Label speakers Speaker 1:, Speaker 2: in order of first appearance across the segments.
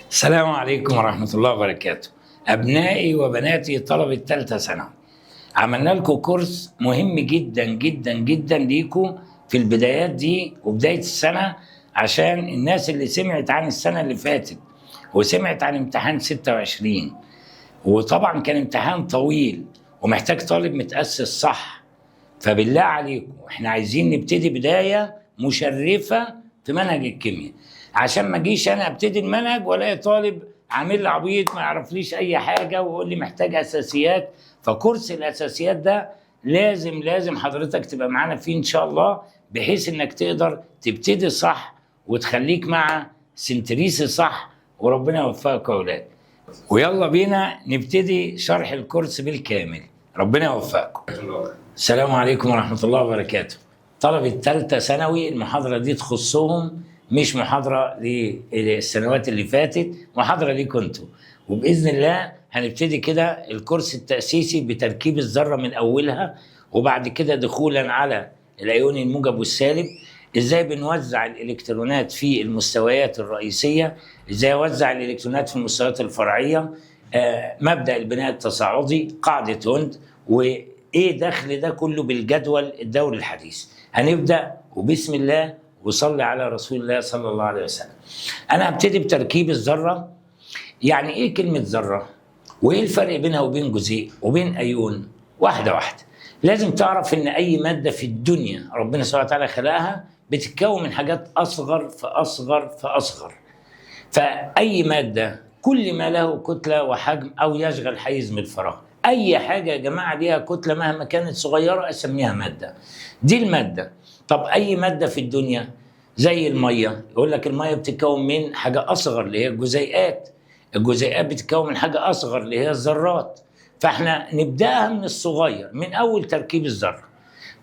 Speaker 1: السلام عليكم ورحمة الله وبركاته. أبنائي وبناتي طلبة ثالثة ثانوي، عملنا لكم كورس مهم جدا جدا جدا ليكم في البدايات دي وبداية السنة، عشان الناس اللي سمعت عن السنة اللي فاتت وسمعت عن امتحان 26، وطبعا كان امتحان طويل ومحتاج طالب متأسس صح. فبالله عليكم احنا عايزين نبتدي بداية مشرفة في منهج الكيمياء، عشان ما اجيش انا ابتدي المنهج والاقي طالب عامل لي عبيط ما يعرفليش اي حاجه ويقول لي محتاج اساسيات. فكورس الاساسيات ده لازم حضرتك تبقى معانا فيه ان شاء الله، بحيث انك تقدر تبتدي صح وتخليك مع سنتريسي صح، وربنا يوفقك يا اولاد. ويلا بينا نبتدي شرح الكورس بالكامل، ربنا يوفقكم. السلام عليكم ورحمه الله وبركاته. طلبة ثالثة ثانوي المحاضرة دي تخصهم، مش محاضرة للسنوات اللي فاتت، محاضرة ليكم انتوا. وبإذن الله هنبتدي كده الكورس التأسيسي بتركيب الذرة من أولها، وبعد كده دخولا على الأيون الموجب والسالب، إزاي بنوزع الإلكترونات في المستويات الرئيسية، إزاي أوزع الإلكترونات في المستويات الفرعية، مبدأ البناء التصاعدي، قاعدة هوند، وإيه دخل ده كله بالجدول الدوري الحديث. هنبدأ وبسم الله وصلي على رسول الله صلى الله عليه وسلم. أنا هبتدي بتركيب الذرة. يعني إيه كلمة ذرة؟ وإيه الفرق بينها وبين جزيء وبين أيون؟ واحدة واحدة. لازم تعرف إن أي مادة في الدنيا ربنا سبحانه وتعالى خلقها بتتكون من حاجات أصغر فأصغر فأصغر. فأي مادة كل ما له كتلة وحجم أو يشغل حيز من الفراغ، أي حاجة يا جماعة ليها كتلة مهما كانت صغيرة أسميها مادة. دي المادة. طب أي مادة في الدنيا زي المية، يقول لك المية بتتكون من حاجة أصغر اللي هي الجزيئات، الجزيئات بتتكون من حاجة أصغر اللي هي الذرات. فإحنا نبدأها من الصغير، من أول تركيب الذرة.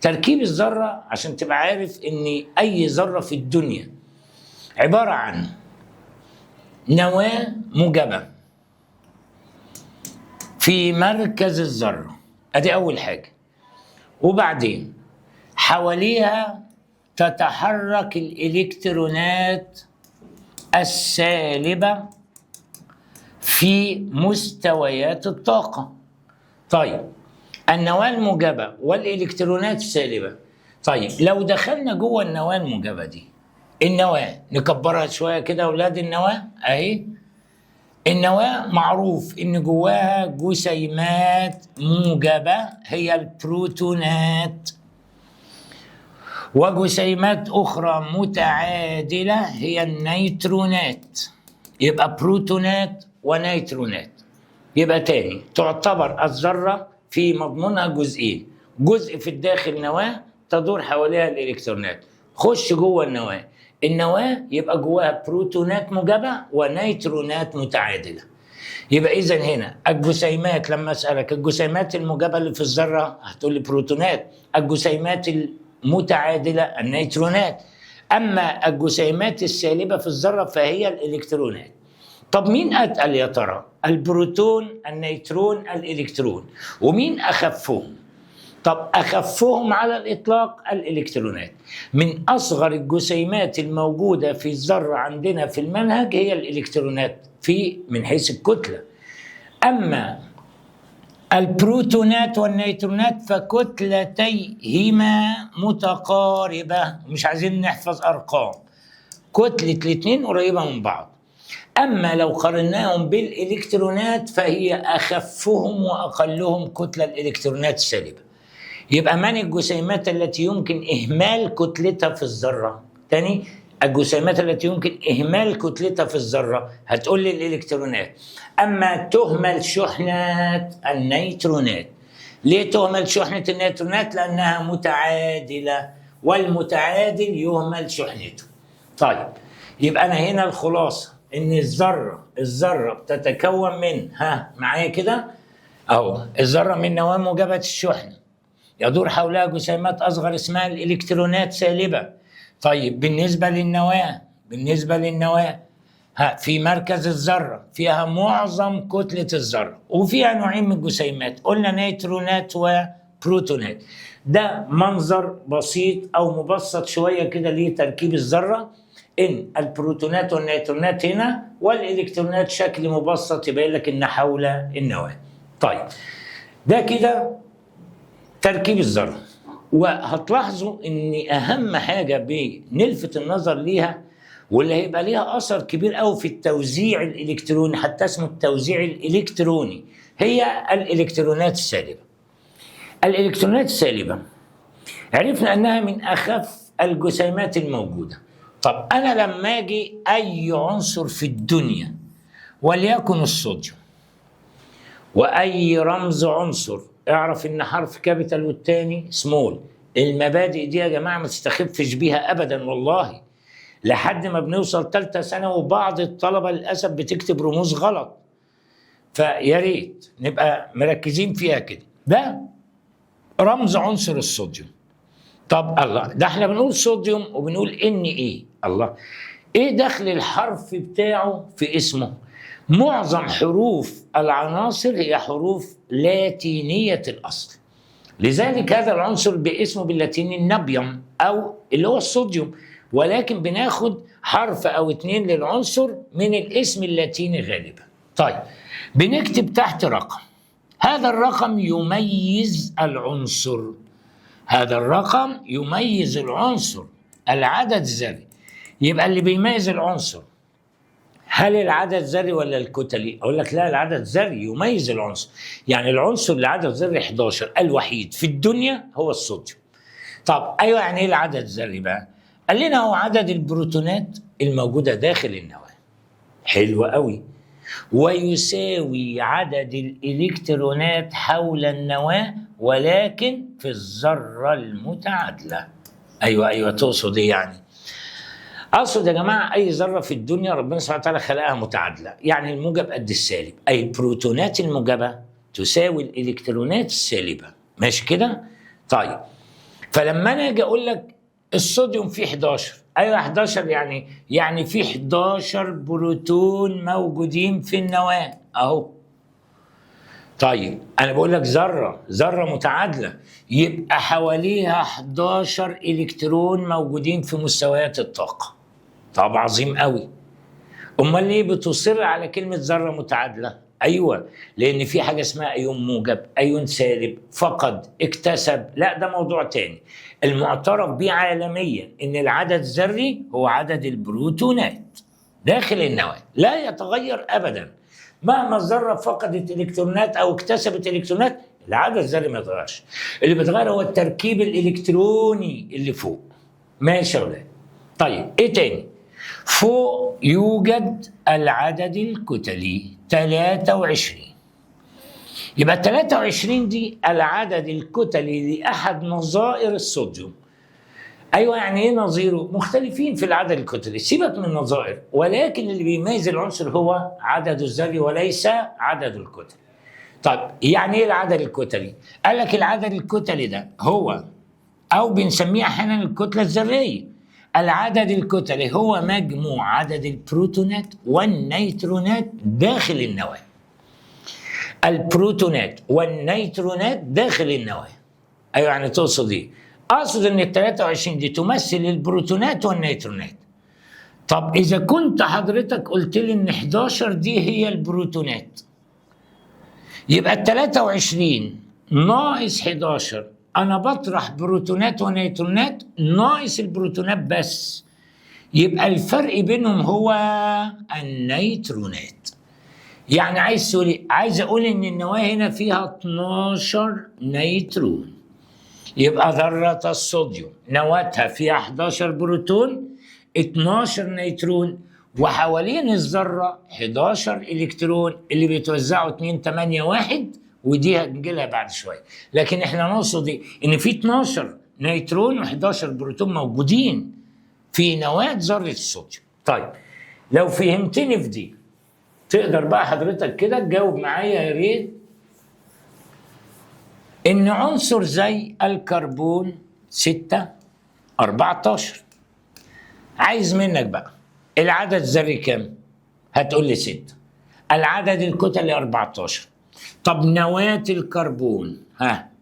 Speaker 1: تركيب الذرة عشان تبقى عارف إن أي ذرة في الدنيا عبارة عن نواة موجبة في مركز الذرة، أدي أول حاجة. وبعدين حواليها تتحرك الإلكترونات السالبة في مستويات الطاقة. طيب النواة الموجبة والإلكترونات السالبة. طيب لو دخلنا جوه النواة الموجبة دي، النواة نكبرها شوية كده يا أولاد، النواة أهي. النواة معروف إن جواها جسيمات موجبة هي البروتونات، وجسيمات أخرى متعادلة هي النيترونات. يبقى بروتونات ونيترونات. يبقى تاني تعتبر الذرة في مضمونها جزئين، جزء في الداخل نواة تدور حواليها الإلكترونات. خش جوه النواة، النواة يبقى جواها بروتونات موجبة ونيترونات متعادلة. يبقى إذن هنا الجسيمات، لما أسألك الجسيمات الموجبة اللي في الذرة هتقول لي بروتونات، الجسيمات المتعادلة النيترونات، أما الجسيمات السالبة في الذرة فهي الإلكترونات. طب مين أتقل يا ترى؟ البروتون، النيترون، الإلكترون. ومين أخفهم؟ طب أخفهم على الإطلاق الإلكترونات. من أصغر الجسيمات الموجودة في الذرة عندنا في المنهج هي الإلكترونات من حيث الكتلة. أما البروتونات والنيترونات فكتلتيهما متقاربة، مش عايزين نحفظ أرقام، كتلة الاثنين قريبة من بعض. أما لو قارناهم بالإلكترونات فهي أخفهم وأقلهم كتلة الإلكترونات السالبة. يبقى من الجسيمات التي يمكن إهمال كتلتها في الذرة؟ تاني، الجسيمات التي يمكن إهمال كتلتها في الذرة هتقول لي الإلكترونات. أما تهمل شحنة النيترونات. ليه تهمل شحنة النيترونات؟ لأنها متعادلة، والمتعادل يهمل شحنته. طيب يبقى أنا هنا الخلاصة إن الذرة بتتكون من معايا كده أهو، الذرة من نواة موجبة الشحنة يدور حولها جسيمات أصغر اسمها الإلكترونات سالبة. طيب بالنسبة للنواة في مركز الذرة فيها معظم كتلة الذرة، وفيها نوعين من الجسيمات، قلنا نيترونات وبروتونات. ده منظر بسيط أو مبسط شوية كده لتركيب الذرة. ان البروتونات والنيوترونات هنا والالكترونات شكل مبسط يبين لك ان حول النواه. طيب ده كده تركيب الذره. وهتلاحظوا ان اهم حاجه بنلفت النظر ليها واللي هيبقى ليها اثر كبير قوي في التوزيع الالكتروني، حتى اسمه التوزيع الالكتروني، هي الالكترونات السالبه. الالكترونات السالبه عرفنا انها من اخف الجسيمات الموجوده. طب انا لما اجي اي عنصر في الدنيا وليكن الصوديوم واي رمز عنصر، اعرف ان حرف كابيتال والتاني سمول. المبادئ دي يا جماعه ما تستخفش بيها ابدا والله، لحد ما بنوصل ثالثه ثانوي وبعض الطلبه للاسف بتكتب رموز غلط، فيا ريت نبقى مركزين فيها كده. ده رمز عنصر الصوديوم. طب الله، ده احنا بنقول صوديوم وبنقول ان ايه، الله ايه دخل الحرف بتاعه في اسمه؟ معظم حروف العناصر هي حروف لاتينيه الاصل، لذلك هذا العنصر باسمه باللاتيني النبيوم او اللي هو الصوديوم، ولكن بناخد حرف او اتنين للعنصر من الاسم اللاتيني غالبا. طيب بنكتب تحت رقم، هذا الرقم يميز العنصر، هذا الرقم يميز العنصر، العدد الذري. يبقى اللي بيميز العنصر هل العدد الذري ولا الكتلي؟ اقول لك لا، العدد الذري يميز العنصر. يعني العنصر اللي عدد ذري 11 الوحيد في الدنيا هو الصوديوم. طب ايوه، يعني ايه العدد الذري بقى؟ قال لنا هو عدد البروتونات الموجوده داخل النواه. حلو قوي. ويساوي عدد الالكترونات حول النواه ولكن في الذره المتعادله. ايوه تقصد ايه يعني؟ اقصد يا جماعه اي ذره في الدنيا ربنا سبحانه وتعالى خلقها متعادله، يعني الموجب قد السالب، اي البروتونات الموجبه تساوي الالكترونات السالبه، ماشي كده؟ طيب فلما انا اجي اقول لك الصوديوم فيه 11، ايوه 11 يعني في 11 بروتون موجودين في النواه اهو. طيب انا بقول لك ذره متعادله يبقى حواليها 11 الكترون موجودين في مستويات الطاقه. طب عظيم قوي. امال ليه بتصر على كلمه ذره متعادله؟ ايوه لان في حاجه اسمها ايون موجب، ايون سالب، فقد، اكتسب، لا ده موضوع تاني. المعترف به عالميا ان العدد الذري هو عدد البروتونات داخل النواه، لا يتغير ابدا مهما الذره فقدت الكترونات او اكتسبت الكترونات، العدد الذري ما يتغيرش. اللي بيتغير هو التركيب الالكتروني اللي فوق. ماشي يا ولاد؟ طيب ايه تاني؟ فوق يوجد العدد الكتلي 23. يبقى 23 دي العدد الكتلي لأحد نظائر الصوديوم. ايوه يعني ايه نظيره؟ مختلفين في العدد الكتلي، سيبك من النظائر، ولكن اللي بيميز العنصر هو عدد الذري وليس عدد الكتل. طيب يعني ايه العدد الكتلي؟ قال لك العدد الكتلي ده هو او بنسميه احيانا الكتله الذريه. العدد الكتلي هو مجموع عدد البروتونات والنيترونات داخل النواه. البروتونات والنيترونات داخل النواه. ايوه يعني تقصد ايه؟ اقصد ان ال 23 دي تمثل البروتونات والنيترونات. طب اذا كنت حضرتك قلت لي ان 11 دي هي البروتونات، يبقى ال 23 ناقص 11 انا بطرح بروتونات ونيترونات ناقص البروتونات بس، يبقى الفرق بينهم هو النيترونات. يعني عايز اقول ان النواه هنا فيها 12 نيترون. يبقى ذرة الصوديوم نواتها فيها 11 بروتون 12 نيترون، وحوالين الذرة 11 الكترون اللي بيتوزعوا 2 8 1، ودي هنجيلها بعد شويه. لكن احنا نقصد ايه؟ ان في 12 نيترون و11 بروتون موجودين في نواه ذره الصوديوم. طيب لو فهمتني في دي تقدر بقى حضرتك كده تجاوب معايا يا ريت. ان عنصر زي الكربون 6 14 عايز منك بقى العدد الذري كام؟ هتقول لي 6. العدد الكتلي 14. طب نواة الكربون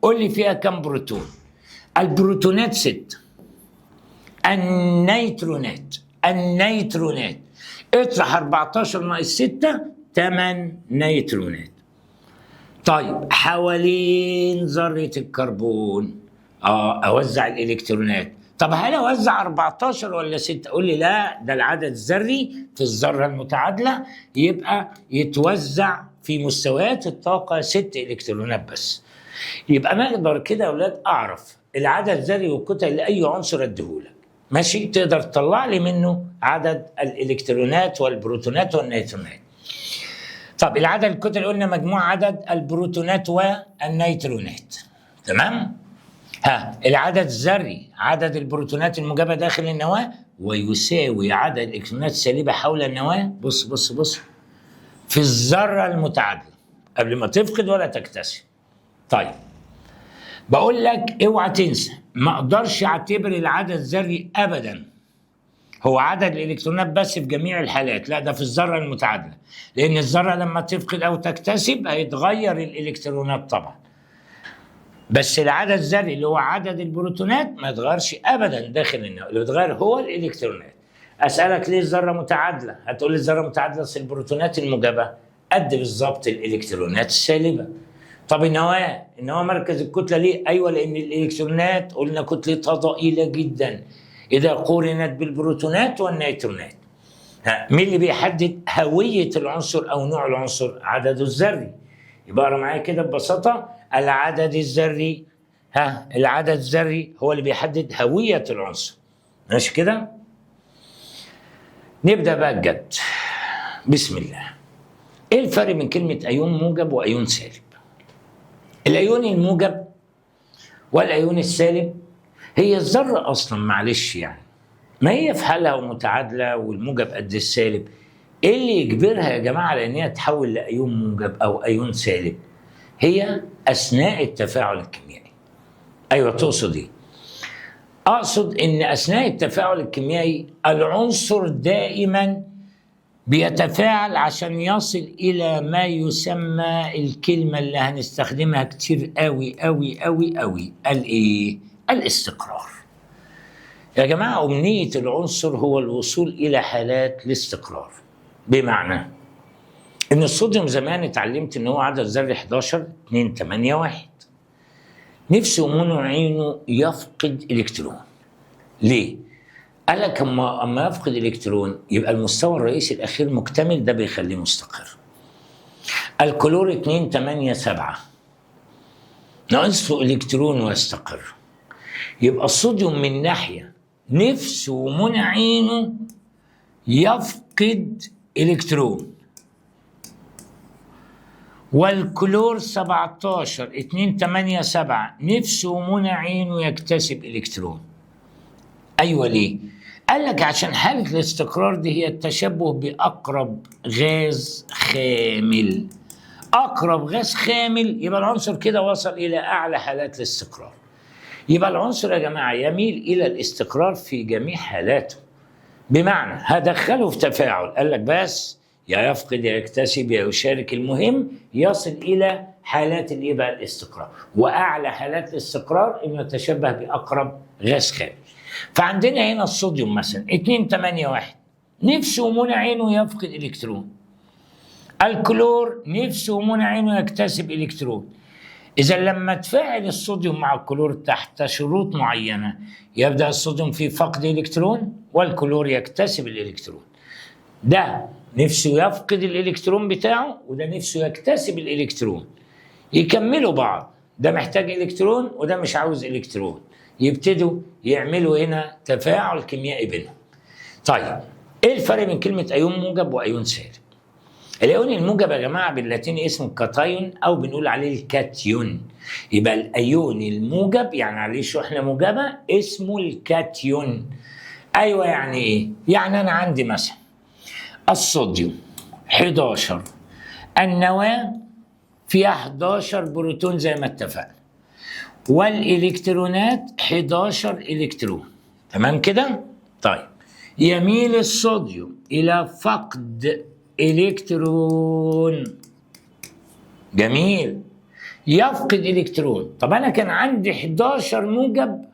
Speaker 1: قول لي فيها كم بروتون؟ البروتونات 6، النيترونات النيترونات. اطرح 14 ناقص 6 8 نيترونات. طيب حوالين ذرة الكربون اوزع الالكترونات. طب هل اوزع 14 ولا 6؟ قول لي لا، ده العدد الذري في الذرة المتعادلة يبقى يتوزع في مستويات الطاقة 6 الكترونات بس. يبقى انا اقدر كده يا اولاد اعرف العدد الذري والكتل لاي عنصر اديهولك. ماشي؟ تقدر تطلع لي منه عدد الالكترونات والبروتونات والنيترونات. طب العدد الكتل قلنا مجموع عدد البروتونات والنيترونات. تمام؟ العدد الذري عدد البروتونات الموجبة داخل النواة ويساوي عدد الالكترونات السالبة حول النواة. بص بص بص في الذرة المتعادلة قبل ما تفقد ولا تكتسب. طيب بقول لك اوعى تنسى، ما اقدرش اعتبر العدد الذري ابدا هو عدد الالكترونات بس في جميع الحالات، لا ده في الذره المتعادله، لان الذره لما تفقد او تكتسب هيتغير الالكترونات طبعا. بس العدد الذري اللي هو عدد البروتونات ما يتغيرش ابدا داخل النواه، اللي يتغير هو الالكترونات. اسالك ليه الذره متعادله؟ هتقول لي الذره متعادله اصل البروتونات الموجبه قد بالظبط الالكترونات السالبه. طب النواه مركز الكتله ليه؟ ايوه لان الالكترونات قلنا كتلتها ضئيله جدا اذا قورنت بالبروتونات والنيترونات. مين اللي بيحدد هويه العنصر او نوع العنصر؟ عدده الذري. يبقى اقرا معايا كده ببساطه، العدد الذري العدد الذري هو اللي بيحدد هويه العنصر. ماشي كده؟ نبدا بقى الجد. بسم الله. ايه الفرق بين كلمه ايون موجب وايون سالب؟ الايون الموجب والايون السالب هي الذره اصلا، معلش يعني ما هي في حالها ومتعادله والموجب قد السالب. ايه اللي يجبرها يا جماعه على ان هي تحول لايون موجب او ايون سالب؟ هي اثناء التفاعل الكيميائي. ايوه تقصد ايه؟ اقصد ان اثناء التفاعل الكيميائي العنصر دائما بيتفاعل عشان يصل الى ما يسمى الكلمه اللي هنستخدمها كتير قوي قوي قوي قوي، الايه؟ الاستقرار. يا جماعه امنيه العنصر هو الوصول الى حالات الاستقرار. بمعنى ان الصوديوم زمان اتعلمت ان هو عدد ذري 11 2 8 1. نفسه منه عينه يفقد الكترون. ليه؟ قال لك اما يفقد الكترون يبقى المستوى الرئيسي الاخير مكتمل، ده بيخليه مستقر. الكلور 2 8 7 ناقصه الكترون ويستقر. يبقى الصوديوم من ناحيه نفسه ومنع عينه يفقد الكترون، والكلور 17 2 8 7 نفسه ومنع عينه يكتسب الكترون. ايوه ليه؟ قال لك عشان حاله الاستقرار دي هي التشبه باقرب غاز خامل. اقرب غاز خامل يبقى العنصر كده وصل الى اعلى حالات الاستقرار. يبقى العنصر يا جماعه يميل الى الاستقرار في جميع حالاته. بمعنى هدخله في تفاعل، قال لك بس يا يفقد يا يكتسب يا يشارك، المهم يصل الى حالات الايه بقى؟ الاستقرار. واعلى حالات الاستقرار انه يتشبه باقرب غاز خامل. فعندنا هنا الصوديوم مثلا 2 8 1 نفسه ومنع عينه يفقد الكترون. الكلور نفسه ومنع عينه يكتسب الكترون. اذا لما تفاعل الصوديوم مع الكلور تحت شروط معينه يبدا الصوديوم في فقد الكترون والكلور يكتسب الالكترون. ده نفسه يفقد الالكترون بتاعه وده نفسه يكتسب الالكترون، يكملوا بعض، ده محتاج الكترون وده مش عاوز الكترون، يبتدوا يعملوا هنا تفاعل كيميائي بينهم. طيب ايه الفرق بين كلمه ايون موجب وايون سالب؟ الايون الموجب يا جماعه باللاتيني اسمه كاتايون او بنقول عليه الكاتيون. يبقى الايون الموجب يعني عليه شحنه موجبه اسمه الكاتيون. ايوه يعني ايه؟ يعني انا عندي مثلا الصوديوم 11 النواه فيها 11 بروتون زي ما اتفقنا، والالكترونات 11 الكترون. تمام كده؟ طيب يميل الصوديوم الى فقد الكترون. جميل. يفقد الكترون. طب انا كان عندي 11 موجب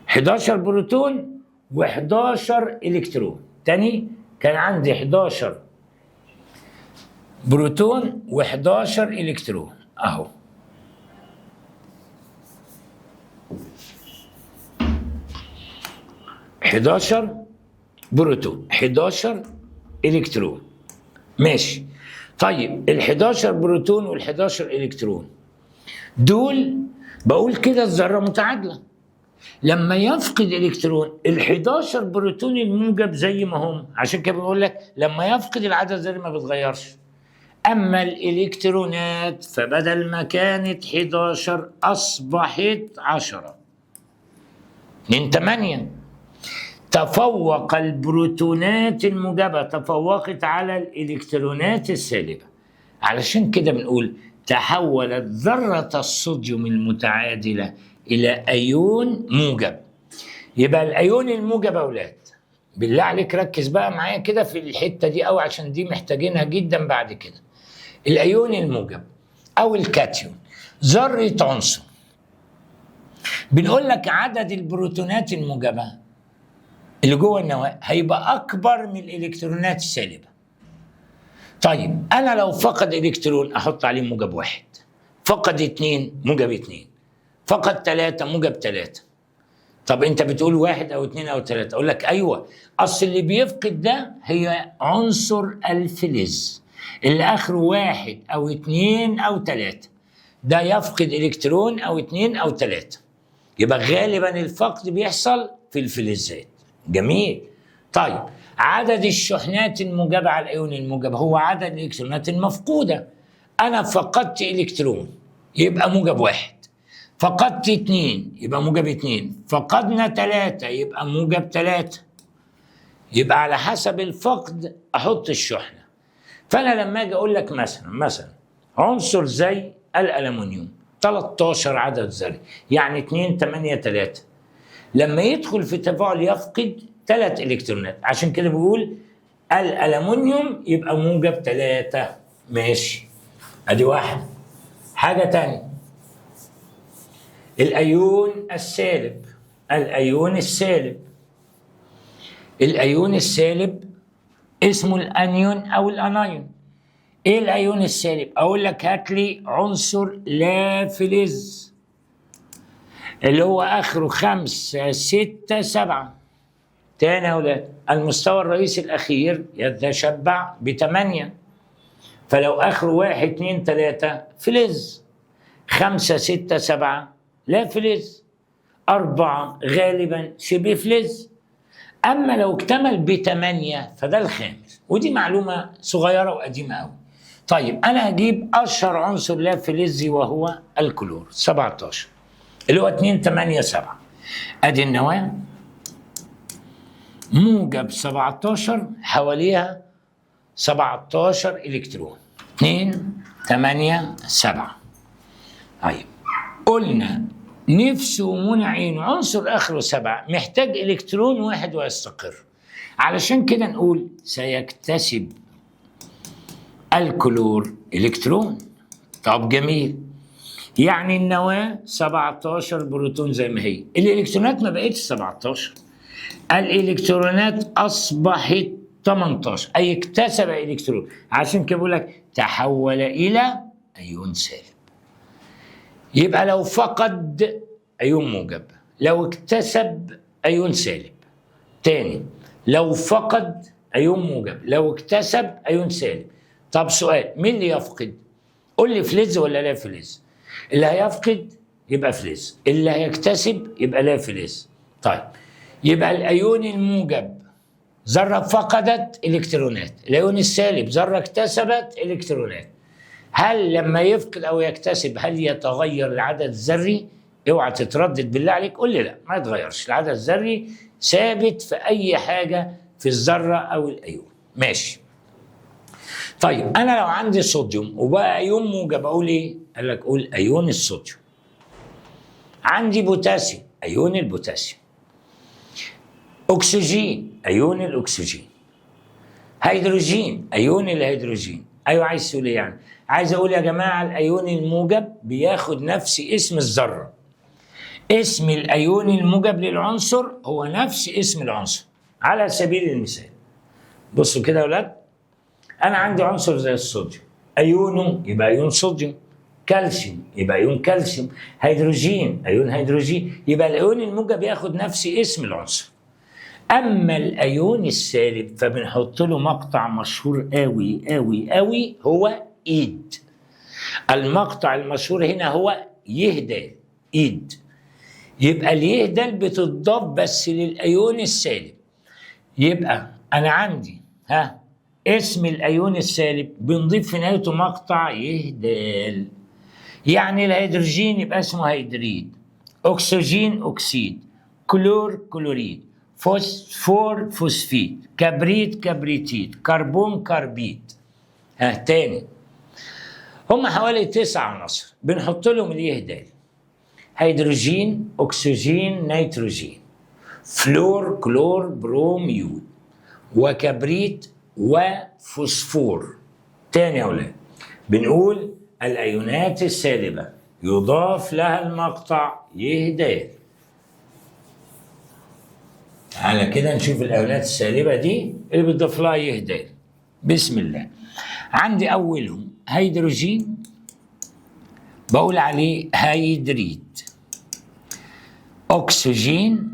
Speaker 1: 11 بروتون و11 الكترون. تاني، كان عندي 11 بروتون و11 الكترون اهو. حداشر بروتون 11 الكترون. ماشي. طيب ال11 بروتون وال11 الكترون دول بقول كده الذره متعادله. لما يفقد الكترون ال11 بروتون الموجب زي ما هم، عشان كده بنقول لك لما يفقد العدد الذري ما بيتغيرش. اما الالكترونات فبدل ما كانت 11 اصبحت 10. من 8 تفوق البروتونات الموجبة، تفوقت على الإلكترونات السالبة. علشان كده بنقول تحولت ذرة الصوديوم المتعادلة إلى أيون موجب. يبقى الأيون الموجب يا أولاد، بالله عليك ركز بقى معايا كده في الحتة دي أوي عشان دي محتاجينها جدا بعد كده. الأيون الموجب أو الكاتيون ذرة عنصر، بنقول لك عدد البروتونات الموجبة اللي جوه النواة هيبقى أكبر من الإلكترونات السالبة. طيب أنا لو فقد إلكترون أحط عليه موجب 1، فقد 2 موجب 2، فقد 3 موجب 3. طب أنت بتقول 1 أو 2 أو 3، أقول لك أيوه، أصل اللي بيفقد ده هي عنصر الفلز اللي آخره 1 أو 2 أو 3، ده يفقد إلكترون أو 2 أو 3. يبقى غالبا الفقد بيحصل في الفلزات. جميل. طيب عدد الشحنات الموجبة على الأيون الموجب هو عدد الإلكترونات المفقودة. أنا فقدت إلكترون يبقى موجب 1، فقدت 2 يبقى موجب 2، فقدنا 3 يبقى موجب 3. يبقى على حسب الفقد أحط الشحنة. فأنا لما أجي أقول لك مثلا عنصر زي الألمنيوم 13 عدد ذري، يعني 2 8 3، لما يدخل في تفاعل يفقد 3 الكترونات. عشان كده بقول الألمنيوم يبقى موجب 3. ماشي، ادي واحد. حاجة تانية، الأيون السالب. الأيون السالب اسمه الأنيون أو الأنايون. ايه الأيون السالب؟ أقول لك هات لي عنصر لا فلز اللي هو آخره 5 6 7. تاني يا أولاد، المستوى الرئيسي الأخير يتشبع ب8، فلو آخره 1 2 3 فلز، 5 6 7 لا فلز، 4 غالبا شبه فلز. أما لو اكتمل ب8 فده الخامس، ودي معلومة صغيرة وقديمة أوي. طيب أنا هجيب أشهر عنصر لا فلزي وهو الكلور 17 اللي هو 2 8 7. ادي النواة موجب 17 حواليها 17 الكترون 2 8 7. طيب قلنا نفسه منعين عنصر اخره 7 محتاج الكترون واحد ويستقر. علشان كده نقول سيكتسب الكلور الكترون. طب جميل، يعني النواة 17 بروتون زي ما هي، الالكترونات ما بقتش 17، الالكترونات اصبحت 18، اي اكتسب الكترون. عشان كده بقول لك تحول الى ايون سالب. يبقى لو فقد ايون موجب، لو اكتسب ايون سالب. تاني، لو فقد ايون موجب، لو اكتسب ايون سالب. طب سؤال، مين اللي يفقد؟ قول لي فلز ولا لا فلز؟ اللي هيفقد يبقى فلز، اللي هيكتسب يبقى لا فلز. طيب يبقى الايون الموجب ذره فقدت الكترونات، الايون السالب ذره اكتسبت الكترونات. هل لما يفقد او يكتسب هل يتغير العدد الذري؟ اوعى تتردد بالله عليك، قول لي لا ما يتغيرش، العدد الذري ثابت في اي حاجه في الذره او الايون. ماشي. طيب انا لو عندي صوديوم وبقى ايون موجب اقول ايه؟ قال لك قول ايون الصوديوم. عندي بوتاسيوم، ايون البوتاسيوم. اكسجين، ايون الاكسجين. هيدروجين، ايون الهيدروجين. ايوه عايز تقول ايه يعني؟ عايز اقول يا جماعه الايون الموجب بياخد نفس اسم الذره. اسم الأيون الموجب للعنصر هو نفس اسم العنصر. على سبيل المثال بصوا كده يا ولاد، أنا عندي عنصر زي الصوديوم، أيونه يبقى أيون صوديوم، كالسيوم يبقى أيون كالسيوم، هيدروجين أيون هيدروجين، يبقى الأيون الموجب ياخد نفس اسم العنصر. أما الأيون السالب فبنحط له مقطع مشهور قوي قوي قوي هو إيد. المقطع المشهور هنا هو يهدال، إيد. يبقى اليهدال بتضاف بس للأيون السالب. يبقى أنا عندي اسم الأيون السالب بنضيف في نهايته مقطع يهدال. يعني الهيدروجين يبقى اسمه هيدريد، أكسجين أكسيد، كلور كلوريد، فوسفور فوسفيد، كبريت كبريتيد، كربون كربيد. تاني، هم حوالي 9 عناصر بنحط لهم اليهدال: هيدروجين أكسجين نيتروجين، فلور كلور بروم يود، وكبريت وفوسفور. تاني يا أولاد، بنقول الأيونات السالبة يضاف لها المقطع يهدال. على كده نشوف الأيونات السالبة دي اللي بتضاف لها يهدال. بسم الله. عندي أولهم هيدروجين بقول عليه هيدريد، أكسجين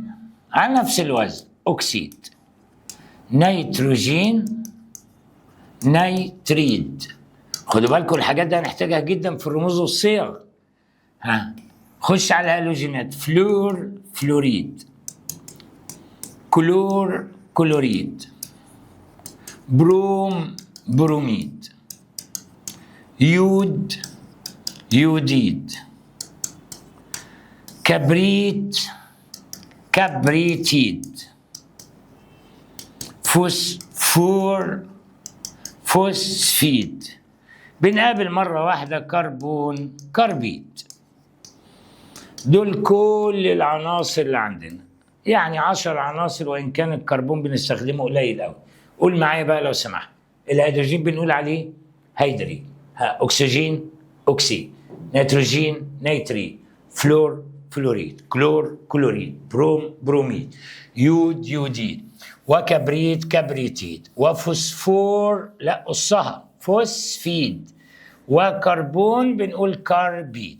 Speaker 1: على نفس الوزن أكسيد، نيتروجين نيتريد. خدوا بالكم الحاجات دي هنحتاجها جدا في الرموز والصيغ. خش على الهالوجينات: فلور فلوريد، كلور كلوريد، بروم بروميد، يود يوديد، كبريت كبريتيد، فوسفور فوسفيد. بنقابل مرة واحدة كربون كربيد. دول كل العناصر اللي عندنا، يعني 10 عناصر، وإن كان الكربون بنستخدمه قليل قوي. قول معايا بقى لو سمحت. الهيدروجين بنقول عليه هيدريد، أكسجين أكسي، نيتروجين نيتري، فلور فلوريد، كلور كلوريد، بروم بروميد، يود يوديد، وكبريت كبريتيد، وفوسفور لا قصها فوسفيد، وكربون بنقول كربيد.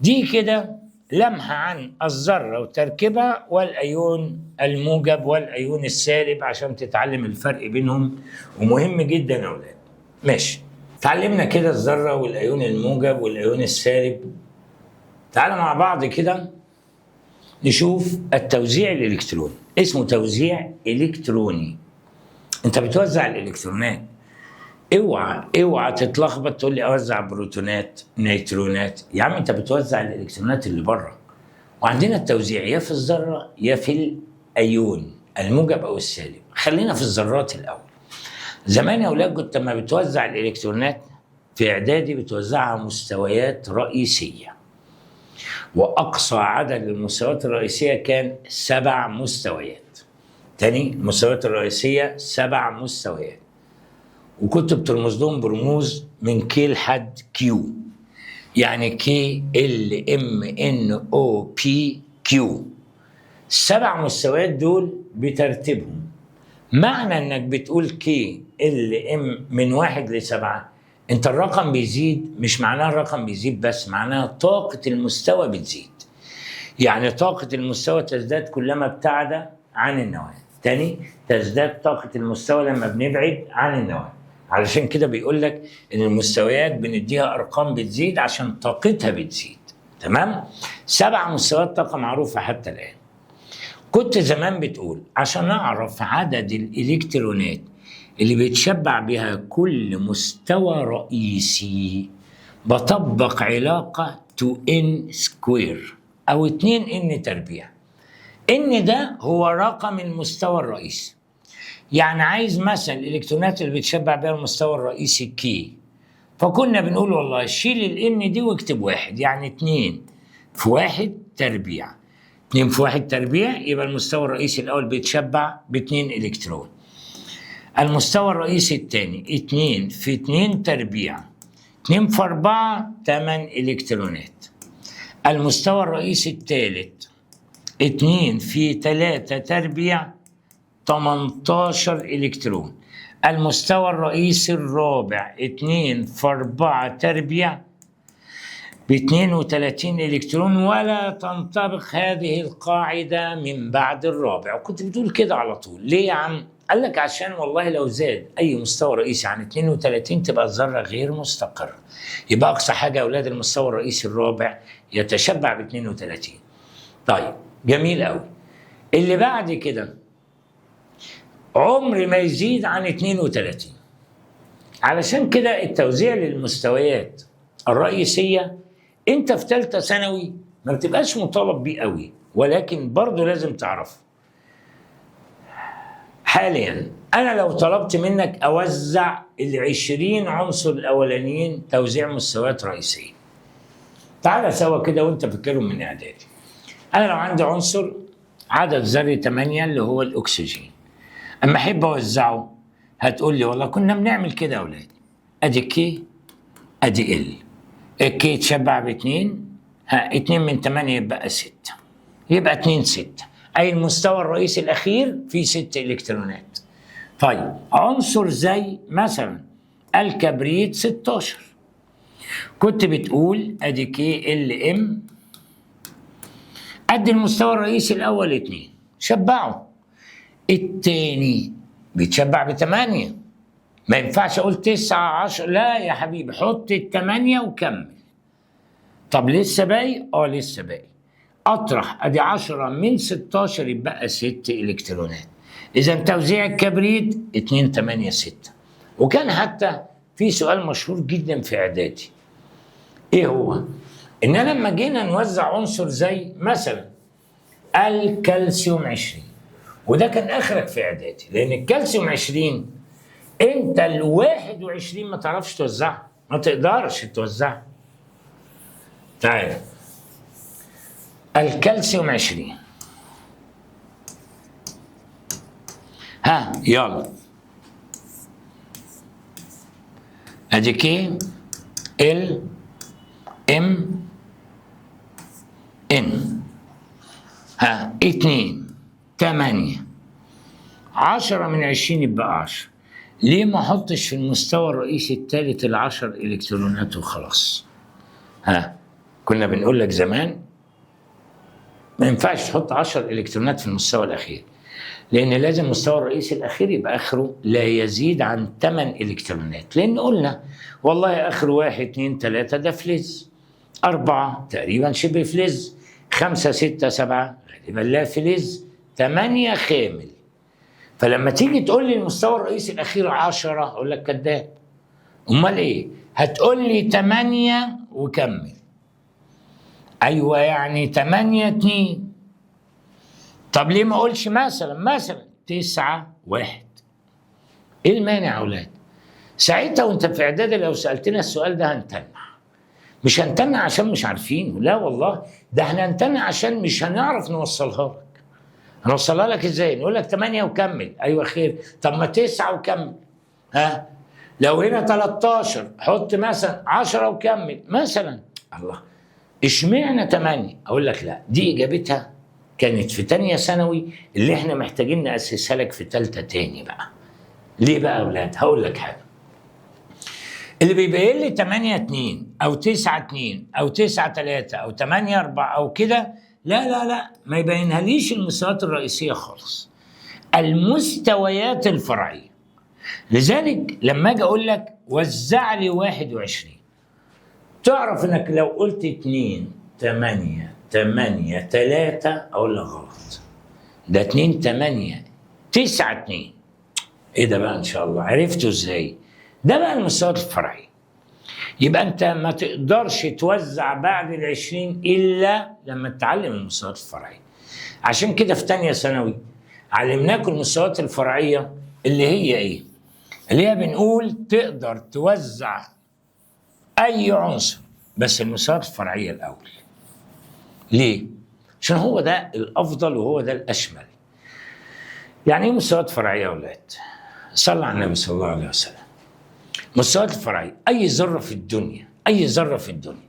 Speaker 1: دي كده لمحة عن الذرة وتركيبها والأيون الموجب والأيون السالب عشان تتعلم الفرق بينهم، ومهم جدا يا أولاد. ماشي، تعلمنا كده الذرة والأيون الموجب والأيون السالب. تعالوا مع بعض كده نشوف التوزيع الإلكتروني. اسمه توزيع إلكتروني. أنت بتوزع الإلكترونات. اوعى تتلخبط تقول لي اوزع بروتونات نيوترونات. يا عم انت بتوزع الالكترونات اللي بره. وعندنا التوزيع يا في الذره يا في الايون الموجب او السالب. خلينا في الذرات الاول. زمان يا اولاد كنت لما بتوزع الالكترونات في اعدادي بتوزعها مستويات رئيسيه، واقصى عدد للمستويات الرئيسيه كان 7 مستويات. تاني، المستويات الرئيسيه 7 مستويات، وكنت بترمز لهم برموز من كي لحد كيو، يعني كي ال ام ان او بي كيو. ال7 مستويات دول بترتيبهم. معنى انك بتقول كي ال ام من 1 ل7، انت الرقم بيزيد، مش معناه الرقم بيزيد بس، معناها طاقة المستوى بتزيد. يعني طاقة المستوى تزداد كلما ابتعد عن النواة. تاني، تزداد طاقة المستوى لما بنبعد عن النواة. علشان كده بيقول لك ان المستويات بنديها ارقام بتزيد عشان طاقتها بتزيد. تمام؟ 7 مستويات طاقة معروفة حتى الآن. كنت زمان بتقول عشان اعرف عدد الالكترونات اللي بيتشبع بها كل مستوى رئيسي بطبق علاقة 2n سكوير او 2n تربيع. ان ده هو رقم المستوى الرئيسي. يعني عايز مثلا الالكترونات اللي بتشبع بها المستوى الرئيسي كي، فكنا بنقول والله شيل الان دي واكتب 1، يعني 2 في 1 تربيع. 2 في 1 تربيع يبقى المستوى الرئيسي الاول بيتشبع ب2 الكترون. المستوى الرئيسي الثاني 2 في 2 تربيع، 2 في 4 8 الكترونات. المستوى الرئيسي الثالث 2 في 3 تربيع 18 إلكترون. المستوى الرئيسي الرابع 2 في 4 تربيع ب 32 إلكترون، ولا تنطبق هذه القاعدة من بعد الرابع. وكنت بتقول كده على طول، ليه يا عم؟ قال لك عشان والله لو زاد أي مستوى رئيسي عن 32 تبقى الذرة غير مستقرة. يبقى أقصى حاجة يا أولاد المستوى الرئيسي الرابع يتشبع ب 32. طيب جميل قوي. اللي بعد كده عمر ما يزيد عن 32. علشان كده التوزيع للمستويات الرئيسية انت في ثالثه ثانوي ما بتبقاش مطالب بيه قوي، ولكن برضه لازم تعرفه. حاليا انا لو طلبت منك اوزع ال20 عنصر الاولانيين توزيع مستويات رئيسيه، تعالى سوا كده وانت فاكرهم من اعدادي. انا لو عندي عنصر عدد ذري 8 اللي هو الاكسجين، اما احب اوزعه هتقول لي والله كنا بنعمل كده يا اولاد، ادي كي ادي ال، الكي تشبع ب2، 2 من 8 يبقى 6، يبقى 2 6، اي المستوى الرئيسي الاخير فيه 6 الكترونات. طيب عنصر زي مثلا الكبريت 16، كنت بتقول ادي كي ال ام قد المستوى الرئيسي الاول 2 شبعه، الثاني بيتشبع ب8، ما ينفعش اقول 9 10، لا يا حبيبي حط ال8 وكمل. طب لسه باقي؟ لسه باقي. اطرح ادي 10 من 16 يبقى 6 الكترونات. اذا توزيع الكبريت 2 8 6. وكان حتى في سؤال مشهور جدا في اعدادي، ايه هو؟ ان لما جينا نوزع عنصر زي مثلا الكالسيوم 20، وده كان اخرك في اعدادي، لان الكالسيوم 20 انت ال21 ما تعرفش توزعها، ما تقدرش توزعها. تعال الكالسيوم 20، يلا ادي كي ال ام ان 2 8 10 من 20 يبقى 10. ليه ما احطش في المستوى الرئيسي الثالث ال10 الكترونات وخلاص؟ كنا بنقول لك زمان ما ينفعش تحط 10 الكترونات في المستوى الاخير، لان لازم المستوى الرئيسي الاخير يبقى اخره لا يزيد عن 8 الكترونات، لان قلنا والله اخره 1 2 3 ده فلز، 4 تقريبا شبه فلز، 5 6 7 غالبا لا فلز، 8 خامل. فلما تيجي تقول لي المستوى الرئيسي الاخير 10 اقول لك كذاب. امال ايه؟ هتقول لي 8 وكمل. ايوه يعني 8 2. طب ليه ما اقولش مثلا 9 1؟ ايه المانع يا اولاد؟ ساعتها وانت في اعدادي لو سالتنا السؤال ده هنتنع. مش هنتنع عشان مش عارفين، لا والله، ده احنا هنتنع عشان مش هنعرف نوصلها لك. هنوصلها لك ازاي؟ نقول لك 8 وكمل، ايوه خير. طب ما 9 وكمل. لو هنا 13 حط مثلا 10 وكمل مثلا. الله، اشمعنى 8؟ اقول لك لا، دي اجابتها كانت في تانية ثانوي اللي احنا محتاجين نأسسها لك في تالتة تاني بقى. ليه بقى يا اولاد؟ هقول لك حاجه. اللي بيبين لي 8 2 او 9 2 او 9 3 او 8 4 او كده، لا ما يبينها ليش المستويات الرئيسيه خالص، المستويات الفرعيه. لذلك لما اجي اقول لك وزع لي 21، تعرف انك لو قلت 2 8 8 3 اقول لك غلط، ده 2 8 9 2. ايه ده بقى؟ ان شاء الله عرفتوا ازاي؟ ده بقى المستويات الفرعيه. يبقى انت ما تقدرش توزع بعد ال20 الا لما تتعلم المستويات الفرعيه. عشان كده في تانية ثانوي علمناكم المستويات الفرعيه اللي هي ايه؟ اللي هي بنقول تقدر توزع اي عنصر، بس المستويات الفرعيه الاول. ليه؟ عشان هو ده الافضل وهو ده الاشمل. يعني ايه مستويات فرعيه يا اولاد؟ صلى على النبي صلى الله عليه وسلم. مستويات الفرعيه اي ذره في الدنيا، اي ذره في الدنيا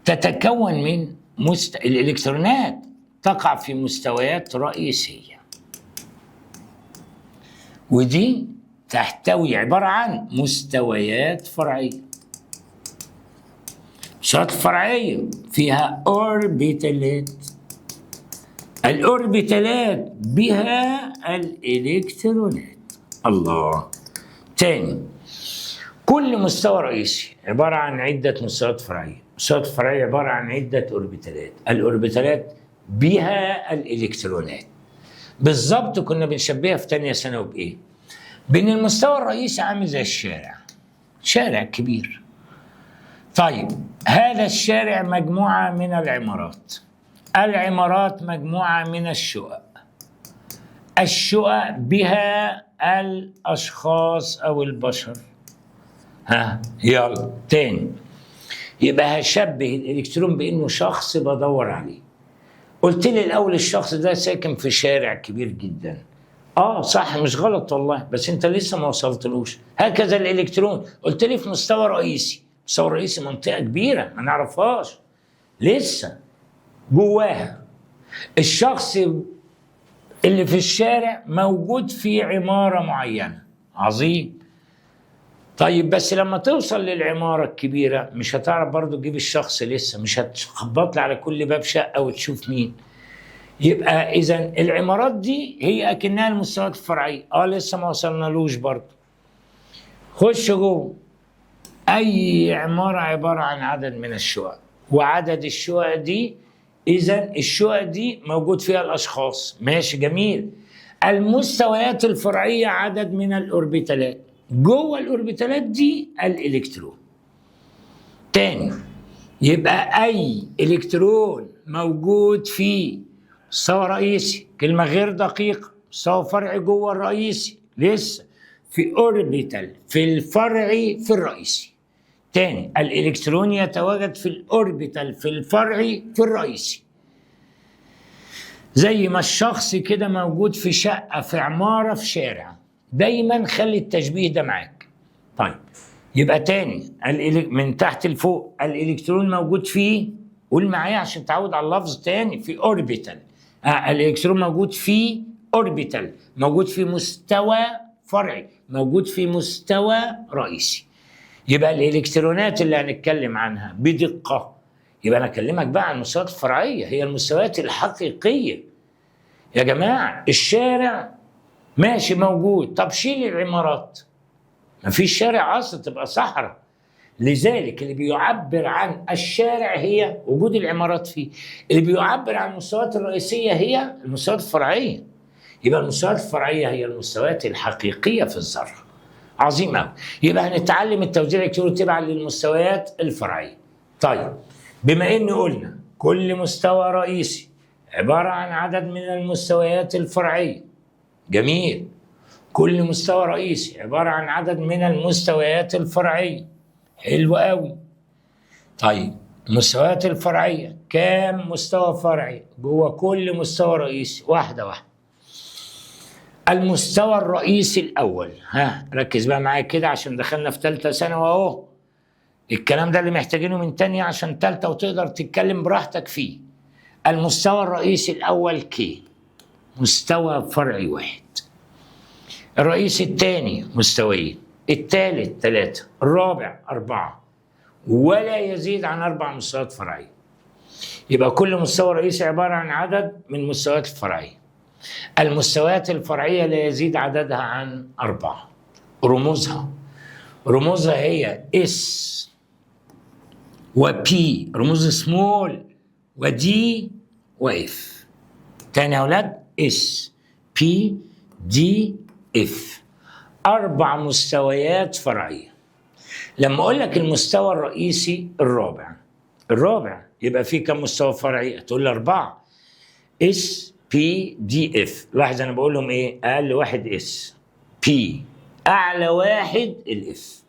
Speaker 1: تتكون من الإلكترونات تقع في مستويات رئيسية، ودي تحتوي عبارة عن مستويات فرعية. مستويات فرعية فيها أوربيتالات، الأوربيتالات بها الإلكترونات. الله. تاني، كل مستوى رئيسي عبارة عن عدة مستويات فرعية، المستويات الفرعية عبارة عن عدة أوربيتالات، الأوربيتالات بها الإلكترونات. بالظبط كنا بنشبهها في تانية ثانوي بإيه؟ بين المستوى الرئيسي عامل زي الشارع، شارع كبير. طيب هذا الشارع مجموعة من العمارات، العمارات مجموعة من الشقق، الشقق بها الأشخاص أو البشر. يلا تاني، يبقى هشبه الإلكترون بإنه شخص بدور عليه. قلت لي الأول الشخص ده ساكن في شارع كبير جدا. صح، مش غلط والله، بس أنت لسه ما وصلتلوش. هكذا الإلكترون، قلت لي في مستوى رئيسي، مستوى رئيسي منطقة كبيرة ما نعرفهاش لسه جواها. الشخص اللي في الشارع موجود في عمارة معينة. عظيم. طيب بس لما توصل للعمارة الكبيرة مش هتعرف برضو تجيب الشخص لسه، مش هتخبط على كل باب شقة وتشوف مين. يبقى إذن العمارات دي هي أكنها المستويات الفرعية. لسه ما وصلنالوش برضو. خش جوه، أي عمارة عبارة عن عدد من الشقق، وعدد الشقق دي إذن الشقق دي موجود فيها الأشخاص. ماشي جميل. المستويات الفرعية عدد من الأوربيتالات، جوه الأوربيتالات دي الإلكترون. تاني، يبقى أي إلكترون موجود في مستوى رئيسي، كلمة غير دقيقة، مستوى فرعي جوه الرئيسي، لسه في أوربيتال في الفرعي في الرئيسي. تاني، الإلكترون يتواجد في الأوربيتال في الفرعي في الرئيسي، زي ما الشخص كده موجود في شقة في عمارة في شارع. دايما خلي التشبيه ده معاك. طيب يبقى تاني، من تحت لفوق الإلكترون موجود فيه، قول معايا عشان تعود على اللفظ تاني، في أوربيتال. الإلكترون موجود في أوربيتال، موجود في مستوى فرعي، موجود في مستوى رئيسي. يبقى الإلكترونات اللي هنتكلم عنها بدقة، يبقى أنا أكلمك بقى عن المستويات الفرعية، هي المستويات الحقيقية. يا جماعة الشارع ماشي موجود، طب شيل العمارات، مفيش شارع أصلا، تبقى صحراء. لذلك اللي بيعبر عن الشارع هي وجود العمارات فيه، اللي بيعبر عن المستويات الرئيسية هي المستويات الفرعية. يبقى المستويات الفرعية هي المستويات الحقيقية في الذرة. عظيم أوي. يبقى هنتعلم التوزيع الإلكتروني تبعا للمستويات الفرعية. طيب بما إن قلنا كل مستوى رئيسي عبارة عن عدد من المستويات الفرعية، جميل، كل مستوى رئيسي عبارة عن عدد من المستويات الفرعية، حلو قوي. طيب المستويات الفرعية كام مستوى فرعي جوه كل مستوى رئيسي؟ واحدة واحدة. المستوى الرئيسي الأول، ركز بقى معايا كده عشان دخلنا في ثالثة ثانوي أهو. الكلام ده اللي محتاجينه من تانية عشان ثالثة وتقدر تتكلم براحتك فيه. المستوى الرئيسي الأول كي، مستوى فرعي واحد. الرئيسي الثاني مستويين، الثالث 3، الرابع 4، ولا يزيد عن 4 مستويات فرعية. يبقى كل مستوى رئيسي عبارة عن عدد من المستويات الفرعية. المستويات الفرعية لا يزيد عددها عن 4. رموزها هي اس وبي، رموز سمول، ودي واف. تاني يا أولاد، اس بي دي اف، 4 مستويات فرعية. لما أقول لك المستوى الرئيسي الرابع يبقى فيه كم مستوى فرعي؟ تقول لي 4. اس بي دي اف، لاحظ أنا بقول لهم إيه؟ أقل واحد اس بي، أعلى واحد الاف.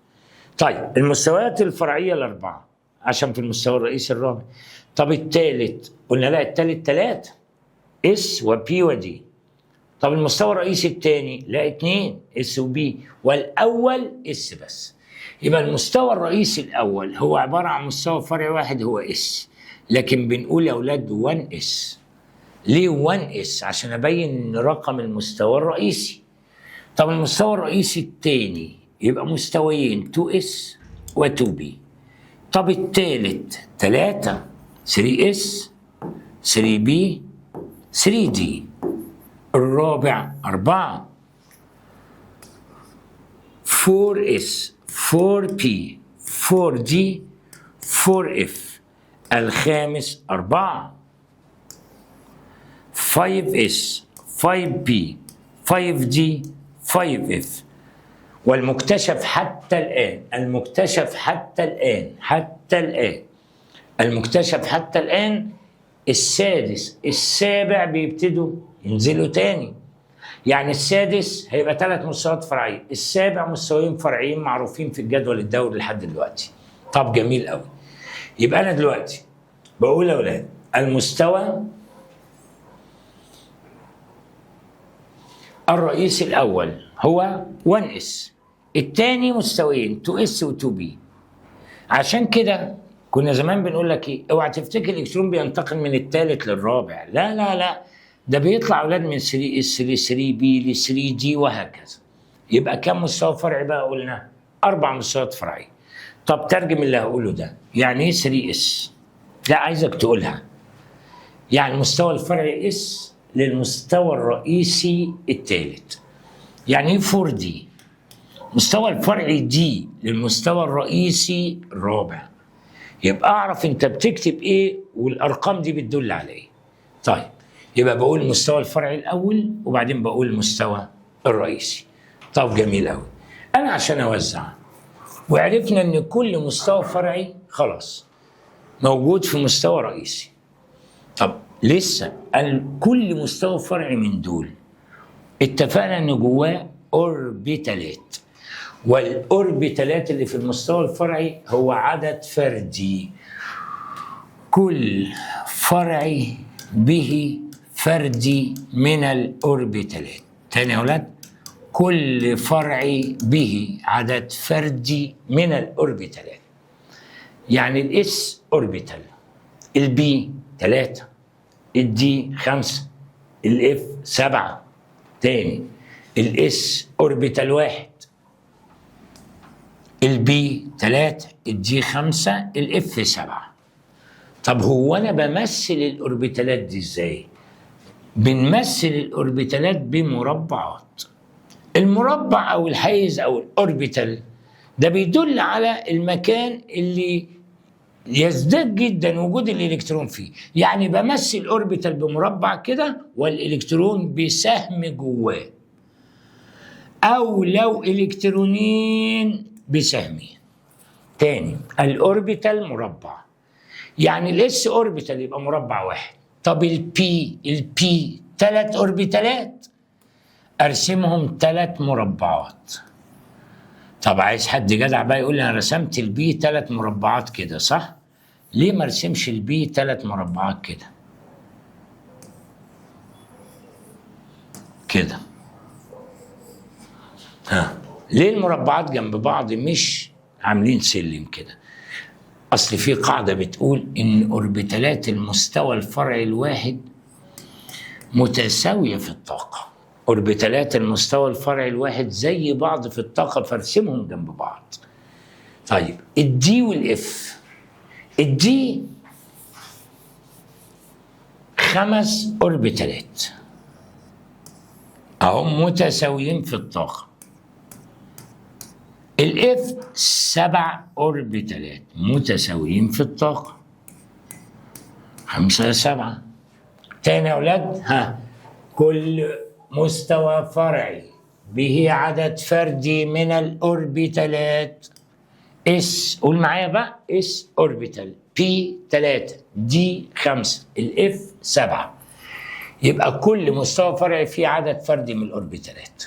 Speaker 1: طيب المستويات الفرعية ال4 عشان في المستوى الرئيسي الرابع. طب الثالث قلنا لا، الثالث 3، اس وبي ودي. طب المستوى الرئيسي الثاني لا، 2، اس وبي، والأول اس بس. يبقى المستوى الرئيسي الأول هو عبارة عن مستوى فرعي واحد هو اس، لكن بنقول يا اولاد 1 اس. ليه 1 اس؟ عشان ابين رقم المستوى الرئيسي. طب المستوى الرئيسي الثاني يبقى مستويين 2 اس و 2 بي. طب الثالث 3 3 اس 3 بي 3 دي. الرابع 4 4 اس 4 بي 4 دي 4 اف. الخامس 4 5 اس 5 بي 5 دي 5 اف. والمكتشف حتى الآن، المكتشف حتى الآن، المكتشف حتى الآن السادس السابع بيبتدوا ينزلوا تاني. يعني السادس هيبقى 3 مستويات فرعية، السابع مستويين فرعيين معروفين في الجدول الدوري لحد دلوقتي. طب جميل قوي. يبقى أنا دلوقتي بقول يا أولاد المستوى الرئيسي الأول هو 1 اس، الثاني مستويين 2 اس و 2 بي. عشان كده كنا زمان بنقول لك ايه؟ اوعى تفتكر الالكترون بينتقل من الثالث للرابع، لا لا لا، ده بيطلع اولاد من 3 اس ل 3 بي ل 3 دي وهكذا. يبقى كم مستوى فرعي بقى قلنا؟ 4 مستويات فرعيه. طب ترجم اللي هقوله ده، يعني ايه 3 اس؟ لا عايزك تقولها. يعني المستوى الفرعي اس للمستوى الرئيسي الثالث. يعني ايه 4 دي؟ مستوى الفرعي دي للمستوى الرئيسي الرابع. يبقى اعرف انت بتكتب ايه والارقام دي بتدل على ايه. طيب يبقى بقول المستوى الفرعي الاول وبعدين بقول المستوى الرئيسي. طب جميل قوي. انا عشان اوزع وعرفنا ان كل مستوى فرعي خلاص موجود في مستوى رئيسي. طب لسه كل مستوى فرعي من دول اتفقنا ان جواه اوربيتالات، والاوربيتالات اللي في المستوى الفرعي هو عدد فردي. كل فرعي به فردي من الاوربيتالات. تاني يا اولاد، كل فرعي به عدد فردي من الاوربيتالات. يعني الاس اوربيتال، البي 3، الدي 5، الاف 7. تاني الاس اوربيتال 1، البي 3، الدي 5، الاف 7. طب هو انا بمثل الاوربيتالات دي ازاي؟ بنمثل الاوربيتالات بمربعات. المربع او الحيز او الاوربيتال ده بيدل على المكان اللي يزداد جدا وجود الالكترون فيه. يعني بمثل اوربيتال بمربع كده والالكترون بسهم جواه، او لو الكترونين بسهمين. تاني الاوربيتال مربع، يعني الاس اوربيتال يبقى مربع واحد. طب البي 3 اوربيتالات ارسمهم 3 مربعات. طب عايز حد جدع بقى يقول لي انا رسمت البي 3 مربعات كده صح؟ ليه ما ارسمش البي 3 مربعات كده؟ كده. ليه المربعات جنب بعض مش عاملين سلم كده؟ اصل في قاعده بتقول ان اوربيتالات المستوى الفرعي الواحد متساويه في الطاقه. اوربيتالات المستوى الفرعي الواحد زي بعض في الطاقه، فارسمهم جنب بعض. طيب الدي والاف، الدي 5 اوربيتالات اهم متساويين في الطاقه. الاف 7 اوربيتالات متساويين في الطاقه. 5 7. تاني يا اولاد، كل مستوى فرعي به عدد فردي من الاوربيتالات. اس، قول معايا بقى، اس اوربيتال، بي 3، دي 5، الاف 7. يبقى كل مستوى فرعي فيه عدد فردي من الاوربيتالات.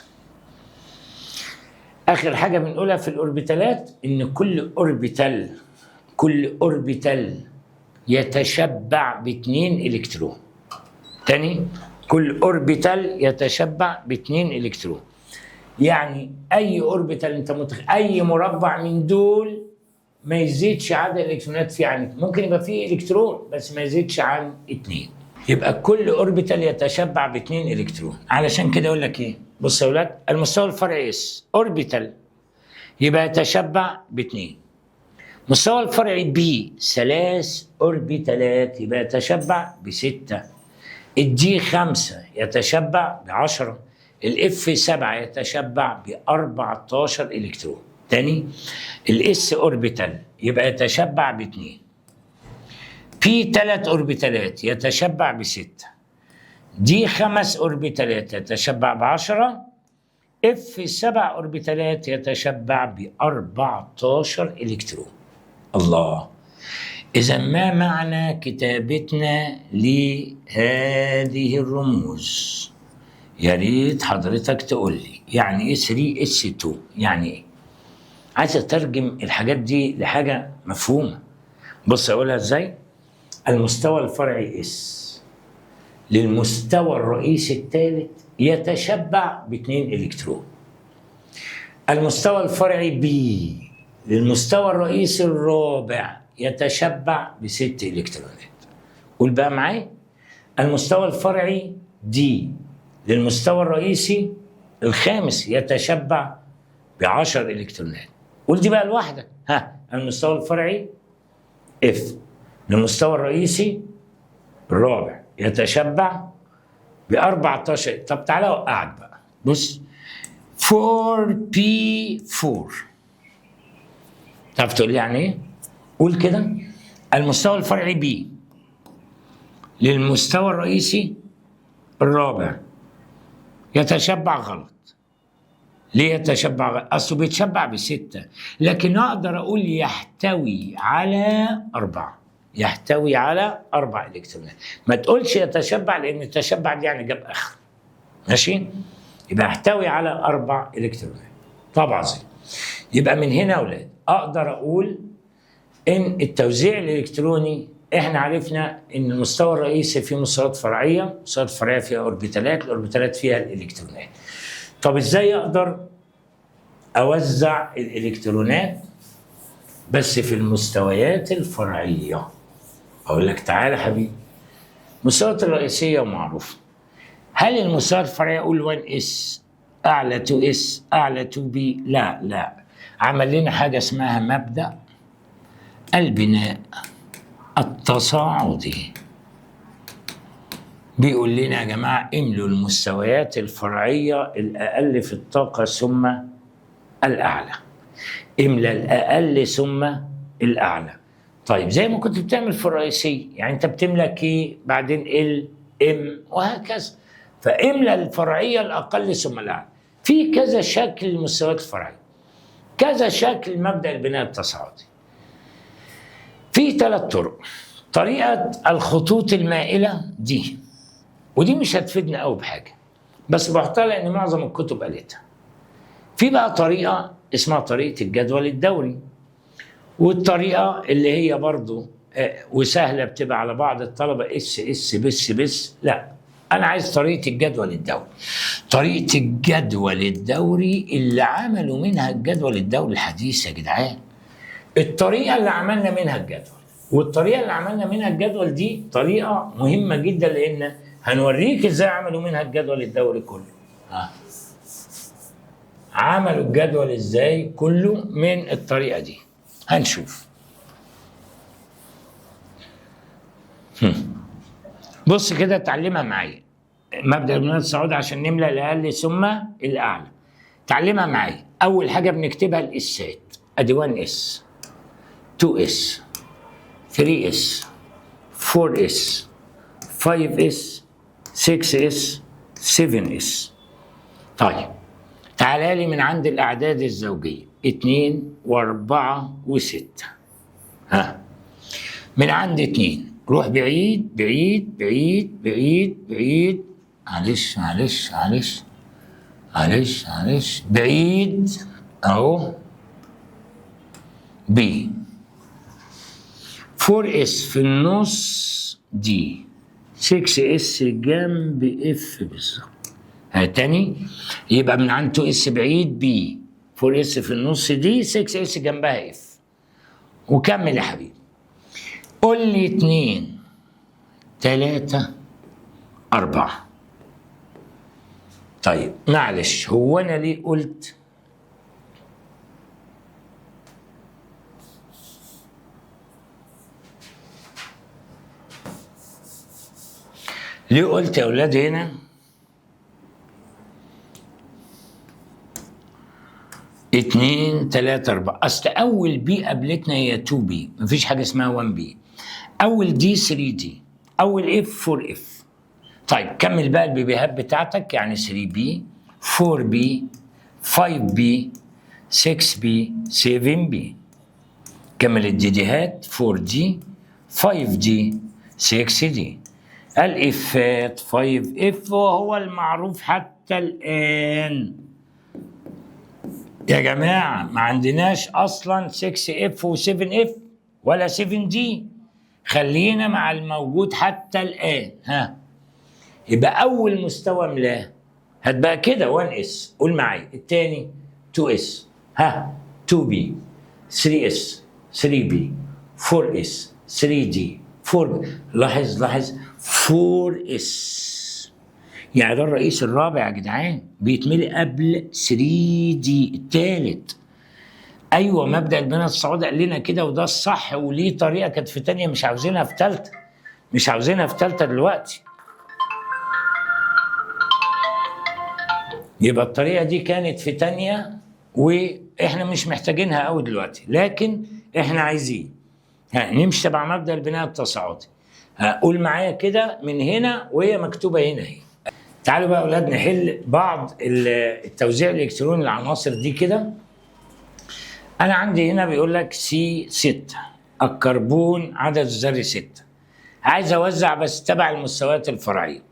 Speaker 1: اخر حاجه بنقولها في الاوربيتالات ان كل اوربيتال يتشبع ب2 الكترون. تاني، كل اوربيتال يتشبع ب2 الكترون. يعني اي اوربيتال انت اي مربع من دول ما يزيدش عدد الالكترونات فيه عن 2. ممكن يبقى فيه الكترون بس ما يزيدش عن 2. يبقى كل اوربيتال يتشبع ب2 الكترون. علشان كده اقول لك ايه؟ بص يا اولاد، المستوى الفرعي اس اوربيتال يبقى يتشبع ب2. مستوى الفرعي بي 3 اوربيتالات يبقى يتشبع ب6. الدي 5 يتشبع ب10. الاف 7 يتشبع ب14 الكترون. تاني، الاس اوربيتال يبقى يتشبع ب2. بي 3 اوربيتالات يتشبع ب6. دي 5 اوربيتالات يتشبع ب10. اف 7 اوربيتالات يتشبع ب14 الكترون. الله. إذا ما معنى كتابتنا لهذه الرموز؟ يا ريت حضرتك تقول لي يعني ايه 3S2 يعني ايه؟ عايز اترجم الحاجات دي لحاجه مفهومه. بص اقولها ازاي؟ المستوى الفرعي اس للمستوى الرئيسي الثالث يتشبع ب2 الكترون. المستوى الفرعي بي للمستوى الرئيسي الرابع يتشبع ب6 الكترونات. قول بقى معايا. المستوى الفرعي دي للمستوى الرئيسي الخامس يتشبع ب10 الكترونات. قول دي بقى لوحدك. المستوى الفرعي اف للمستوى الرئيسي الرابع يتشبع ب14. طب تعالى اوقعك بقى. بص 4P4. تعرف تقول لي يعني ايه؟ قول كده. المستوى الفرعي بي للمستوى الرئيسي الرابع يتشبع غلط. ليه يتشبع غلط؟ اصله بيتشبع ب6، لكن اقدر اقول يحتوي على 4. يحتوي على 4 الكترونات. ما تقولش يتشبع لان التشبع دي يعني جاب اخر. ماشي؟ يبقى يحتوي على 4 الكترونات. طبعا زي. يبقى من هنا يا اولاد اقدر اقول ان التوزيع الالكتروني احنا عرفنا ان المستوى الرئيسي فيه مستويات فرعيه، المستويات الفرعيه فيها اوربيتالات، الاوربيتالات فيها الالكترونات. طب ازاي اقدر اوزع الالكترونات بس في المستويات الفرعيه؟ اقول لك تعالى حبيبي. المستويات الرئيسيه معروفه. هل المستويات الفرعيه اقول 1S اعلى 2S اعلى 2B؟ لا. عمل لنا حاجه اسمها مبدأ البناء التصاعدي. بيقول لنا يا جماعه املوا المستويات الفرعيه الاقل في الطاقه ثم الاعلى. املى الاقل ثم الاعلى. طيب زي ما كنت بتعمل في الرئيسيه، يعني انت بتملى كي بعدين ال ام وهكذا. فاملى الفرعيه الاقل ثم الاعلى. في كذا شكل للمستويات الفرعيه، كذا شكل مبدأ البناء التصاعدي. في 3 طرق. طريقة الخطوط المائلة دي، ودي مش هتفيدنا قوي بحاجة بس بحطها لأن معظم الكتب قالتها. في بقى طريقة اسمها طريقة الجدول الدوري، والطريقة اللي هي برضو وسهلة بتبقى على بعض الطلبة اس بس لا، أنا عايز طريقة الجدول الدوري. طريقة الجدول الدوري اللي عملوا منها الجدول الدوري الحديث يا جدعان. الطريقة اللي عملنا منها الجدول والطريقة اللي عملنا منها الجدول دي طريقة مهمة جدا، لأن هنوريك ازاي عملوا منها الجدول الدوري كله. عملوا الجدول ازاي كله من الطريقة دي. هنشوف. بص كده اتعلمها معايا. مبدأ البناء التصاعدي عشان نملى الأقل ثم الأعلى. تعلمها معايا. أول حاجة بنكتبها الإسات. أدي 1S 2S 3S 4S 5S 6S 7S. طيب تعالى لي من عند الأعداد الزوجية 2 و4 و6. من عند 2 روح بعيد بعيد بعيد بعيد بعيد. معلش بعيد اهو. بي 4S في النص دي 6S جنب اف بالظبط. تاني يبقى من عند 2S بعيد بي 4S في النص دي 6S جنبها اف. وكمل يا حبيبي. قول لي 2 3 4. طيب معلش، هو انا ليه قلت يا اولاد هنا 2 3 4؟ اصل اول بي قابلتنا هي 2 بي، مفيش حاجه اسمها 1 بي. اول دي 3 دي، اول اف 4 اف. طيب كمل بقى البيبيهات بتاعتك، يعني 3 بي 4 بي 5 بي 6 بي 7 بي. كمل الديديهات 4 دي 5 دي 6 دي. الافات 5 اف، وهو المعروف حتى الان يا جماعه ما عندناش اصلا 6 اف و7 اف ولا 7 دي، خلينا مع الموجود حتى الان. ها، يبقى اول مستوى ملاه هتبقى كده 1 اس. قول معايا الثاني 2 اس، ها 2 بي 3 اس 3 بي 4 اس 3 دي 4. لاحظ 4 اس، يعني ده الرئيس الرابع يا جدعان، بيتملي قبل 3 دي الثالث. ايوه، مبدا البناء الصعودي قال لنا كده، وده الصح، وليه طريقه كانت في ثانيه مش عاوزينها في ثالثه، مش عاوزينها في ثالثه دلوقتي. يبقى الطريقه دي كانت في ثانيه واحنا مش محتاجينها قوي دلوقتي، لكن احنا عايزين نمشي تبع مبدا البناء التصاعدي. قول معايا كده من هنا، وهي مكتوبه هنا اهي. تعالوا بقى يا اولاد نحل بعض التوزيع الالكتروني للعناصر دي كده. انا عندي هنا بيقول لك سي 6، الكربون عدد الذري 6. عايز اوزع بس تبع المستويات الفرعيه.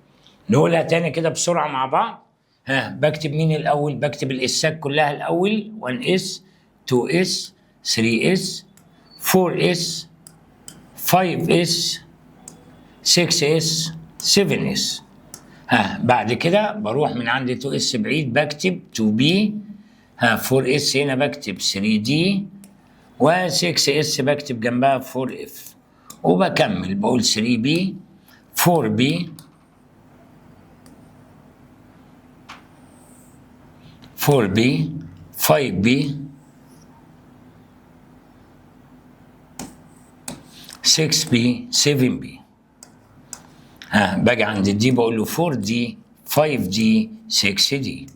Speaker 1: نقولها تاني كده بسرعه مع بعض. بكتب مين الاول؟ بكتب الاسات كلها الاول، 1 اس 2 اس 3 اس 4 اس 5 اس 6 اس 7 اس. بعد كده بروح من عندي 2 اس بعيد بكتب 2 بي، 4 اس هنا بكتب 3 دي، و6 اس بكتب جنبها 4 اف، وبكمل بقول 3 بي 4 بي 4 بي 5 بي 6 بي 7 بي. باجي عند دي بقول له 4 دي 5 دي 6 دي،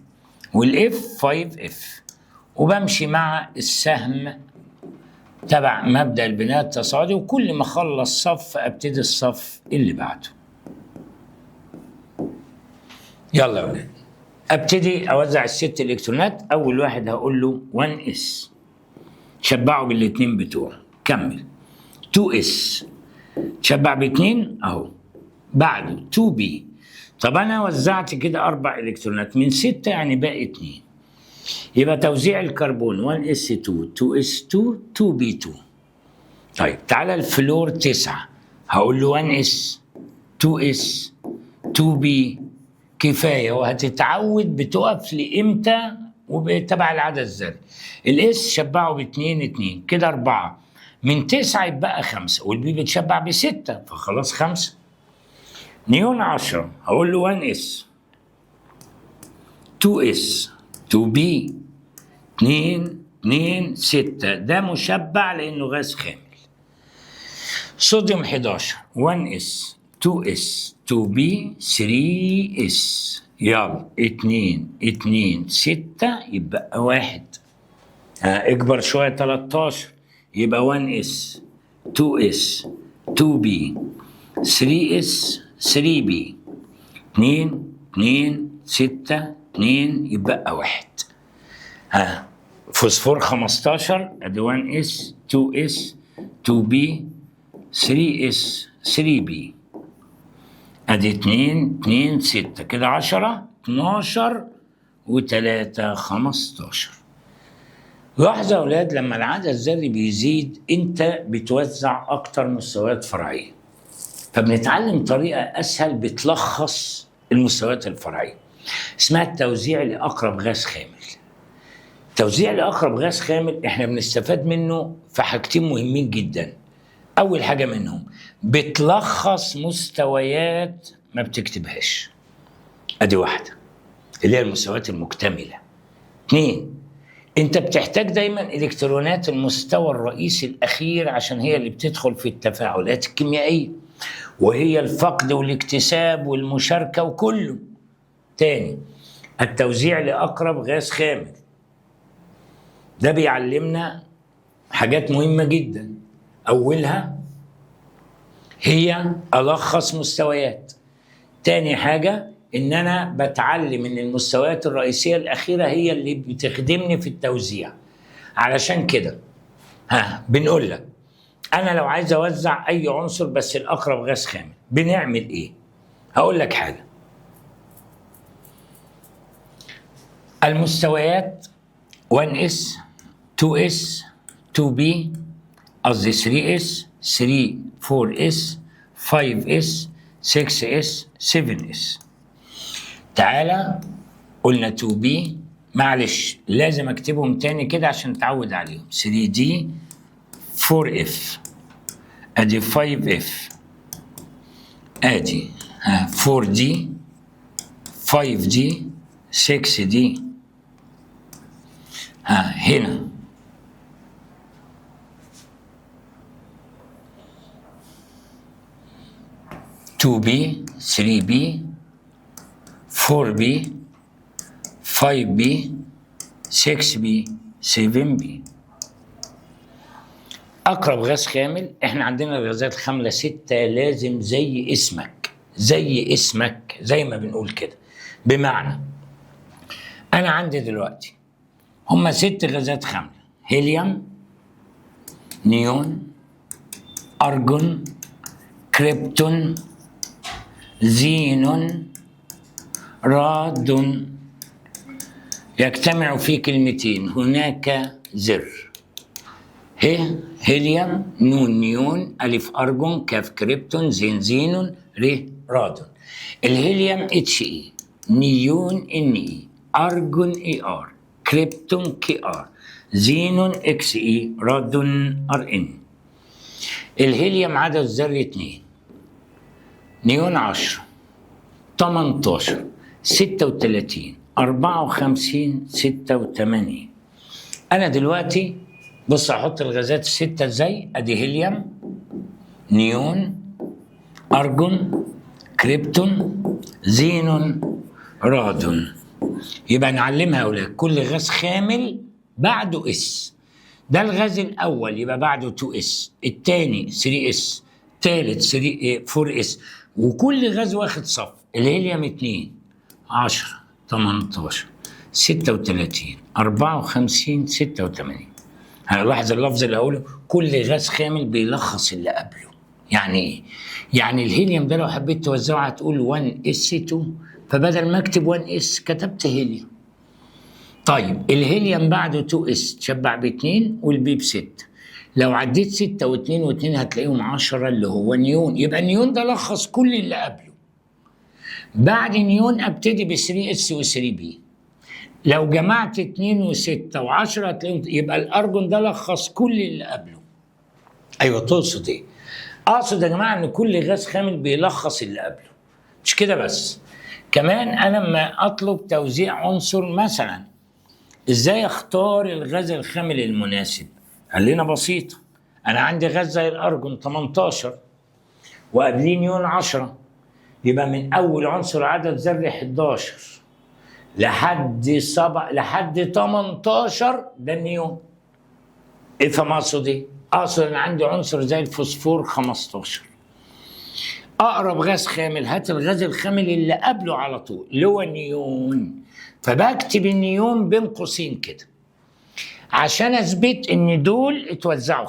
Speaker 1: والاف 5 اف، وبمشي مع السهم تبع مبدأ البناء التصاعدي، وكل ما اخلص صف ابتدي الصف اللي بعده. يلا يا ولاد، ابتدي اوزع الست الكترونات. اول واحد هقول له 1 اس، شبعه بالاثنين بتوعه. كمل 2 اس، شبع باثنين اهو. بعده 2 بي. طب انا وزعت كده 4 الكترونات من 6، يعني باقي 2. يبقى توزيع الكربون 1 اس 2 2 اس 2 2 بي 2. طيب تعالى الفلور 9، هقول له 1 اس 2 اس 2 بي. كفايه، وهتتعود بتقف لامتى وتبع العدد الذري. الاس شبعه باثنين 2 كده 4، من 9 يبقى 5، والبي بتشبع ب6 فخلاص 5. نيون 10 هقول له 1 اس 2 اس 2 بي 2 2 6، ده مشبع لانه غاز خامل. صوديوم 11 1 اس 2 اس 2 بي 3 اس. يلا 2 2 6 يبقى 1. اكبر شويه 13 يبقى 1 اس 2 اس 2 بي 3 اس 3 بي 2 2 6 2 يبقى 1. فوسفور 15 ادي 1 اس 2 اس 2 بي 3 اس 3 بي، ادي 2 2 6 كده 10 12 و3 15. لاحظوا يا اولاد لما العدد الذري بيزيد انت بتوزع اكتر مستويات فرعيه، فبنتعلم طريقه اسهل بتلخص المستويات الفرعيه، اسمها التوزيع لاقرب غاز خامل. توزيع لأقرب غاز خامل احنا بنستفاد منه في حاجتين مهمين جدا. أول حاجة منهم بتلخص مستويات ما بتكتبهاش، أدي واحدة اللي هي المستويات المكتملة. 2، أنت بتحتاج دايما إلكترونات المستوى الرئيسي الأخير عشان هي اللي بتدخل في التفاعلات الكيميائية، وهي الفقد والاكتساب والمشاركة وكله. تاني، التوزيع لأقرب غاز خامل ده بيعلمنا حاجات مهمة جدا. أولها هي ألخص مستويات. تاني حاجة إن أنا بتعلم إن المستويات الرئيسية الأخيرة هي اللي بتخدمني في التوزيع. علشان كده بنقول لك أنا لو عايز أوزع أي عنصر بس الأقرب غاز خامل بنعمل إيه؟ هقول لك حاجة. المستويات 1S 2S 2B قصدي 3S 3 4S 5S 6S 7S. تعالى قلنا 2B، معلش لازم اكتبهم تاني كده عشان تعود عليهم. 3D 4F ادي 5F ادي 4D 5D 6D هنا 2B 3B 4B 5B 6B 7B. أقرب غاز خامل احنا عندنا الغازات الخاملة 6 لازم زي اسمك زي ما بنقول كده. بمعنى أنا عندي دلوقتي هما 6 غازات خاملة: هيليوم، نيون، أرجون، كريبتون، زينون، رادون. يجتمع في كلمتين هناك زر. هيليوم، نون نيون، ألف أرجون، كاف كريبتون، زين زينون، رادون. الهيليوم HE، نيون NE، أرجون ER، كريبتون KR، زينون XE، رادون RN. الهيليوم عدد الذري 2، نيون 10، 18، 36، 54، 86. أنا دلوقتي بص أحط الغازات الستة إزاي؟ أدي هيليوم، نيون، أرجون، كريبتون، زينون، رادون. يبقى نعلمها يا أولاد كل غاز خامل بعده اس. ده الغاز الأول يبقى بعده 2S، الثاني 3S، الثالث 4S، وكل غاز واخد صف. الهيليوم 2، 10، 18، 36، 54، 86. هنلاحظ اللفظ اللي هقوله كل غاز خامل بيلخص اللي قبله. يعني ايه؟ يعني الهيليوم ده لو حبيت توزعه هتقول 1S2، فبدل ما اكتب 1S كتبت هيليوم. طيب الهيليوم بعده 2S تشبع ب2 والبي ب6. لو عديت 6 و2 و2 هتلاقيهم 10 اللي هو نيون. يبقى النيون ده لخص كل اللي قبله. بعد نيون ابتدي ب 3S و 3B. لو جمعت 2 و6 و10 هتلاقيهم، يبقى الارجون ده لخص كل اللي قبله. ايوه تقصد ايه؟ اقصد يا جماعه ان كل غاز خامل بيلخص اللي قبله. مش كده بس، كمان انا لما اطلب توزيع عنصر مثلا ازاي اختار الغاز الخامل المناسب؟ قال لنا بسيطه. انا عندي غاز زي الارجون 18 وقبليه نيون 10، يبقى من اول عنصر عدد ذري 11 لحد 18 ده النيون. افهم اقصد ايه؟ اقصد ان عندي عنصر زي الفوسفور 15. اقرب غاز خامل هات الغاز الخامل اللي قبله على طول اللي هو النيون، فبكتب النيون بين قوسين كده عشان اثبت ان دول اتوزعوا.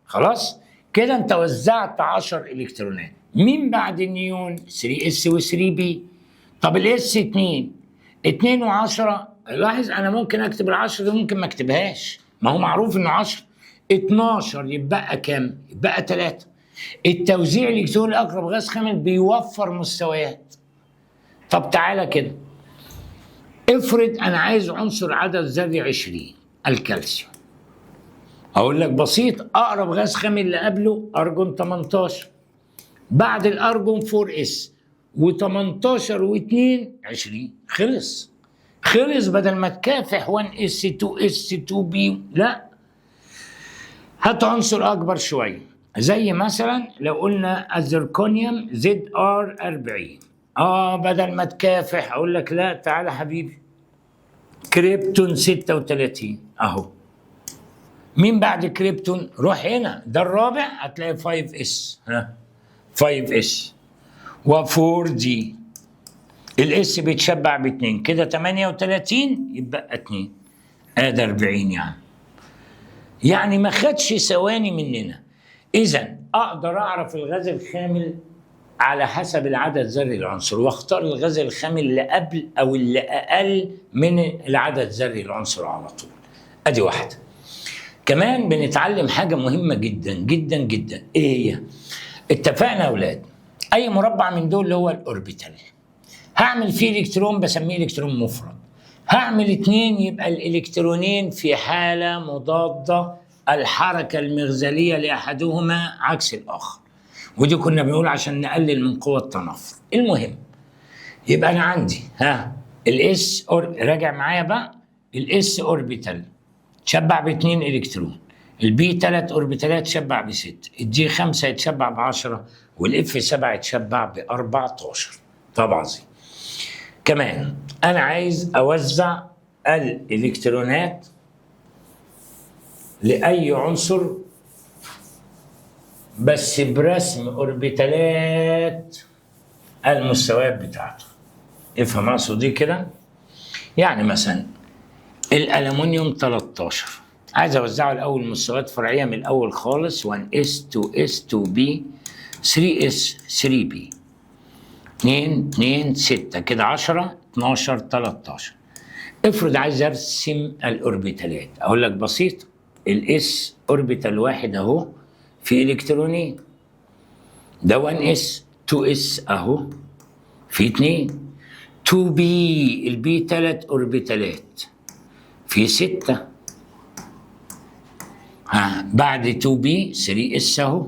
Speaker 1: خلاص كده انت وزعت 10 الكترونات. مين بعد النيون؟ 3S و 3B. طب الاس 2 و10. لاحظ انا ممكن اكتب ال10 دي ممكن ما اكتبهاش، ما هو معروف انه 10. 12 يبقى كام؟ يبقى 3. التوزيع الالكتروني لاقرب غاز خامل بيوفر مستويات. طب تعالى كده افرض انا عايز عنصر عدد ذري 20 الكالسيوم. اقول لك بسيط، اقرب غاز خامل اللي قبله ارجون 18، بعد الارجون 4 اس و18 و2 20. خلص بدل ما تكافح 1 اس 2 اس 2 بي، لا، هات عنصر اكبر شويه، زي مثلا لو قلنا الزركونيوم زد ار 40. بدل ما تكافح اقول لك لا، تعالى حبيبي، كريبتون 36 اهو. مين بعد كريبتون؟ روح هنا، ده الرابع، هتلاقي 5 اس، 5 اس و4 دي. الاس بيتشبع ب2 كده 38، يبقى 2 ادي 40 يعني ما خدش ثواني مننا. اذا اقدر اعرف الغاز الخامل على حسب العدد الذري للعنصر، واختار الغاز الخامل اللي قبل او اللي اقل من العدد الذري للعنصر على طول. ادي واحده. كمان بنتعلم حاجه مهمه جدا جدا جدا، ايه هي؟ اتفقنا يا اولاد، اي مربع من دول اللي هو الاوربيتال هعمل فيه الكترون بسميه الكترون مفرد، هعمل 2 يبقى الالكترونين في حاله مضاده، الحركه المغزليه لاحدهما عكس الاخر، ودي كنا بنقول عشان نقلل من قوه التنافر. المهم يبقى انا عندي الاس راجع معايا بقى، الاس اوربيتال تشبع ب2 الكترون، البي 3 اوربيتالات تشبع ب6، الجي 5 يتشبع ب10، والاف 7 يتشبع ب14. طبعا زي كمان انا عايز اوزع الالكترونات لاي عنصر بس برسم اوربيتالات المستويات بتاعته. افهم اقصد ايه كده؟ يعني مثلا الالومنيوم 13 عايز اوزعه الاول مستويات فرعيه من الاول خالص، 1s 2s 2b 3s 3b 2 2 6 كده 10 12 13. افرض عايز ارسم الاوربيتالات، اقول لك بسيط، الاس اوربيتال واحد اهو في الكترونين، ده 1s 2s اهو في 2 2b، البي 3 اوربيتالات في 6 بعد 2b 3s اهو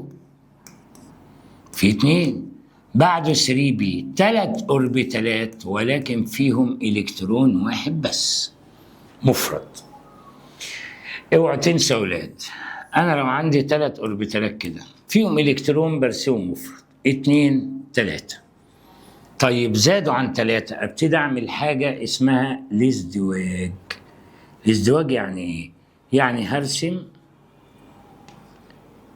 Speaker 1: في 2 بعد 3b 3 اوربيتالات ولكن فيهم الكترون واحد بس مفرد. اوعوا تنسوا يا اولاد، انا لو عندي 3 اوربيتالات كده فيهم الكترون برسمه مفرد 2 3. طيب زادوا عن 3 ابتدي اعمل حاجه اسمها الازدواج. الازدواج يعني ايه؟ يعني هرسم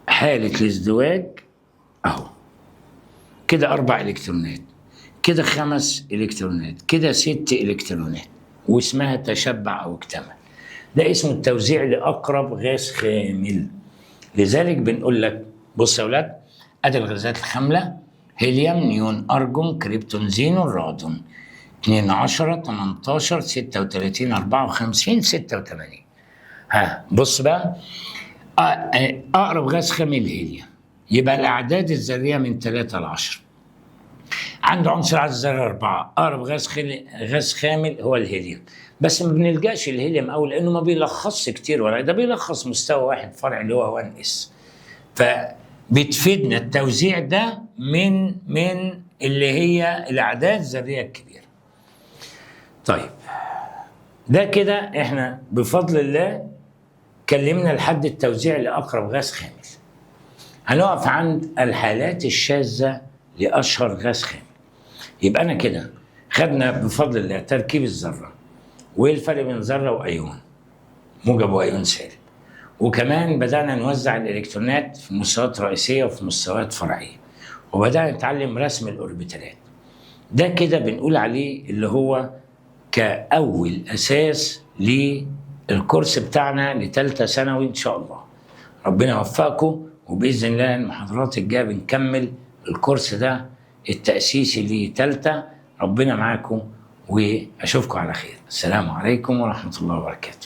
Speaker 1: حاله الازدواج اهو، كده 4 الكترونات، كده 5 الكترونات، كده 6 الكترونات، واسمها تشبع او اكتمل. ده اسمه التوزيع لاقرب غاز خامل. لذلك بنقول لك بص يا اولاد، ادي الغازات الخامله: هيليوم، نيون، ارجون، كريبتون، زينون، رادون، 2 10 18 36 54 86. بص بقى، اقرب غاز خامل الهيليوم، يبقى الاعداد الذريه من 3 ل 10. عنده عنصر عدد ذري 4، اقرب غاز خامل هو الهيليوم. بس ما بنلجاش الهيليوم قوي لانه ما بيلخصش كتير، ولا ده بيلخص مستوى واحد فرع اللي هو 1 اس. فبتفيدنا التوزيع ده من اللي هي الاعداد الذريه الكبيره. طيب ده كده احنا بفضل الله كلمنا لحد التوزيع لاقرب غاز خامل. هنقف عند الحالات الشاذه لاشهر غاز خامل. يبقى انا كده خدنا بفضل الله تركيب الذره، وايه الفرق بين ذره وايون، موجب وايون سالب، وكمان بدانا نوزع الالكترونات في مستويات رئيسيه وفي مستويات فرعيه، وبدانا نتعلم رسم الاوربيتالات. ده كده بنقول عليه اللي هو كاول اساس للكورس بتاعنا لثالثه ثانوي ان شاء الله. ربنا يوفقكم، وباذن الله المحاضرات الجايه بنكمل الكورس ده التاسيسي لثالثه. ربنا معاكم واشوفكم على خير. السلام عليكم ورحمه الله وبركاته.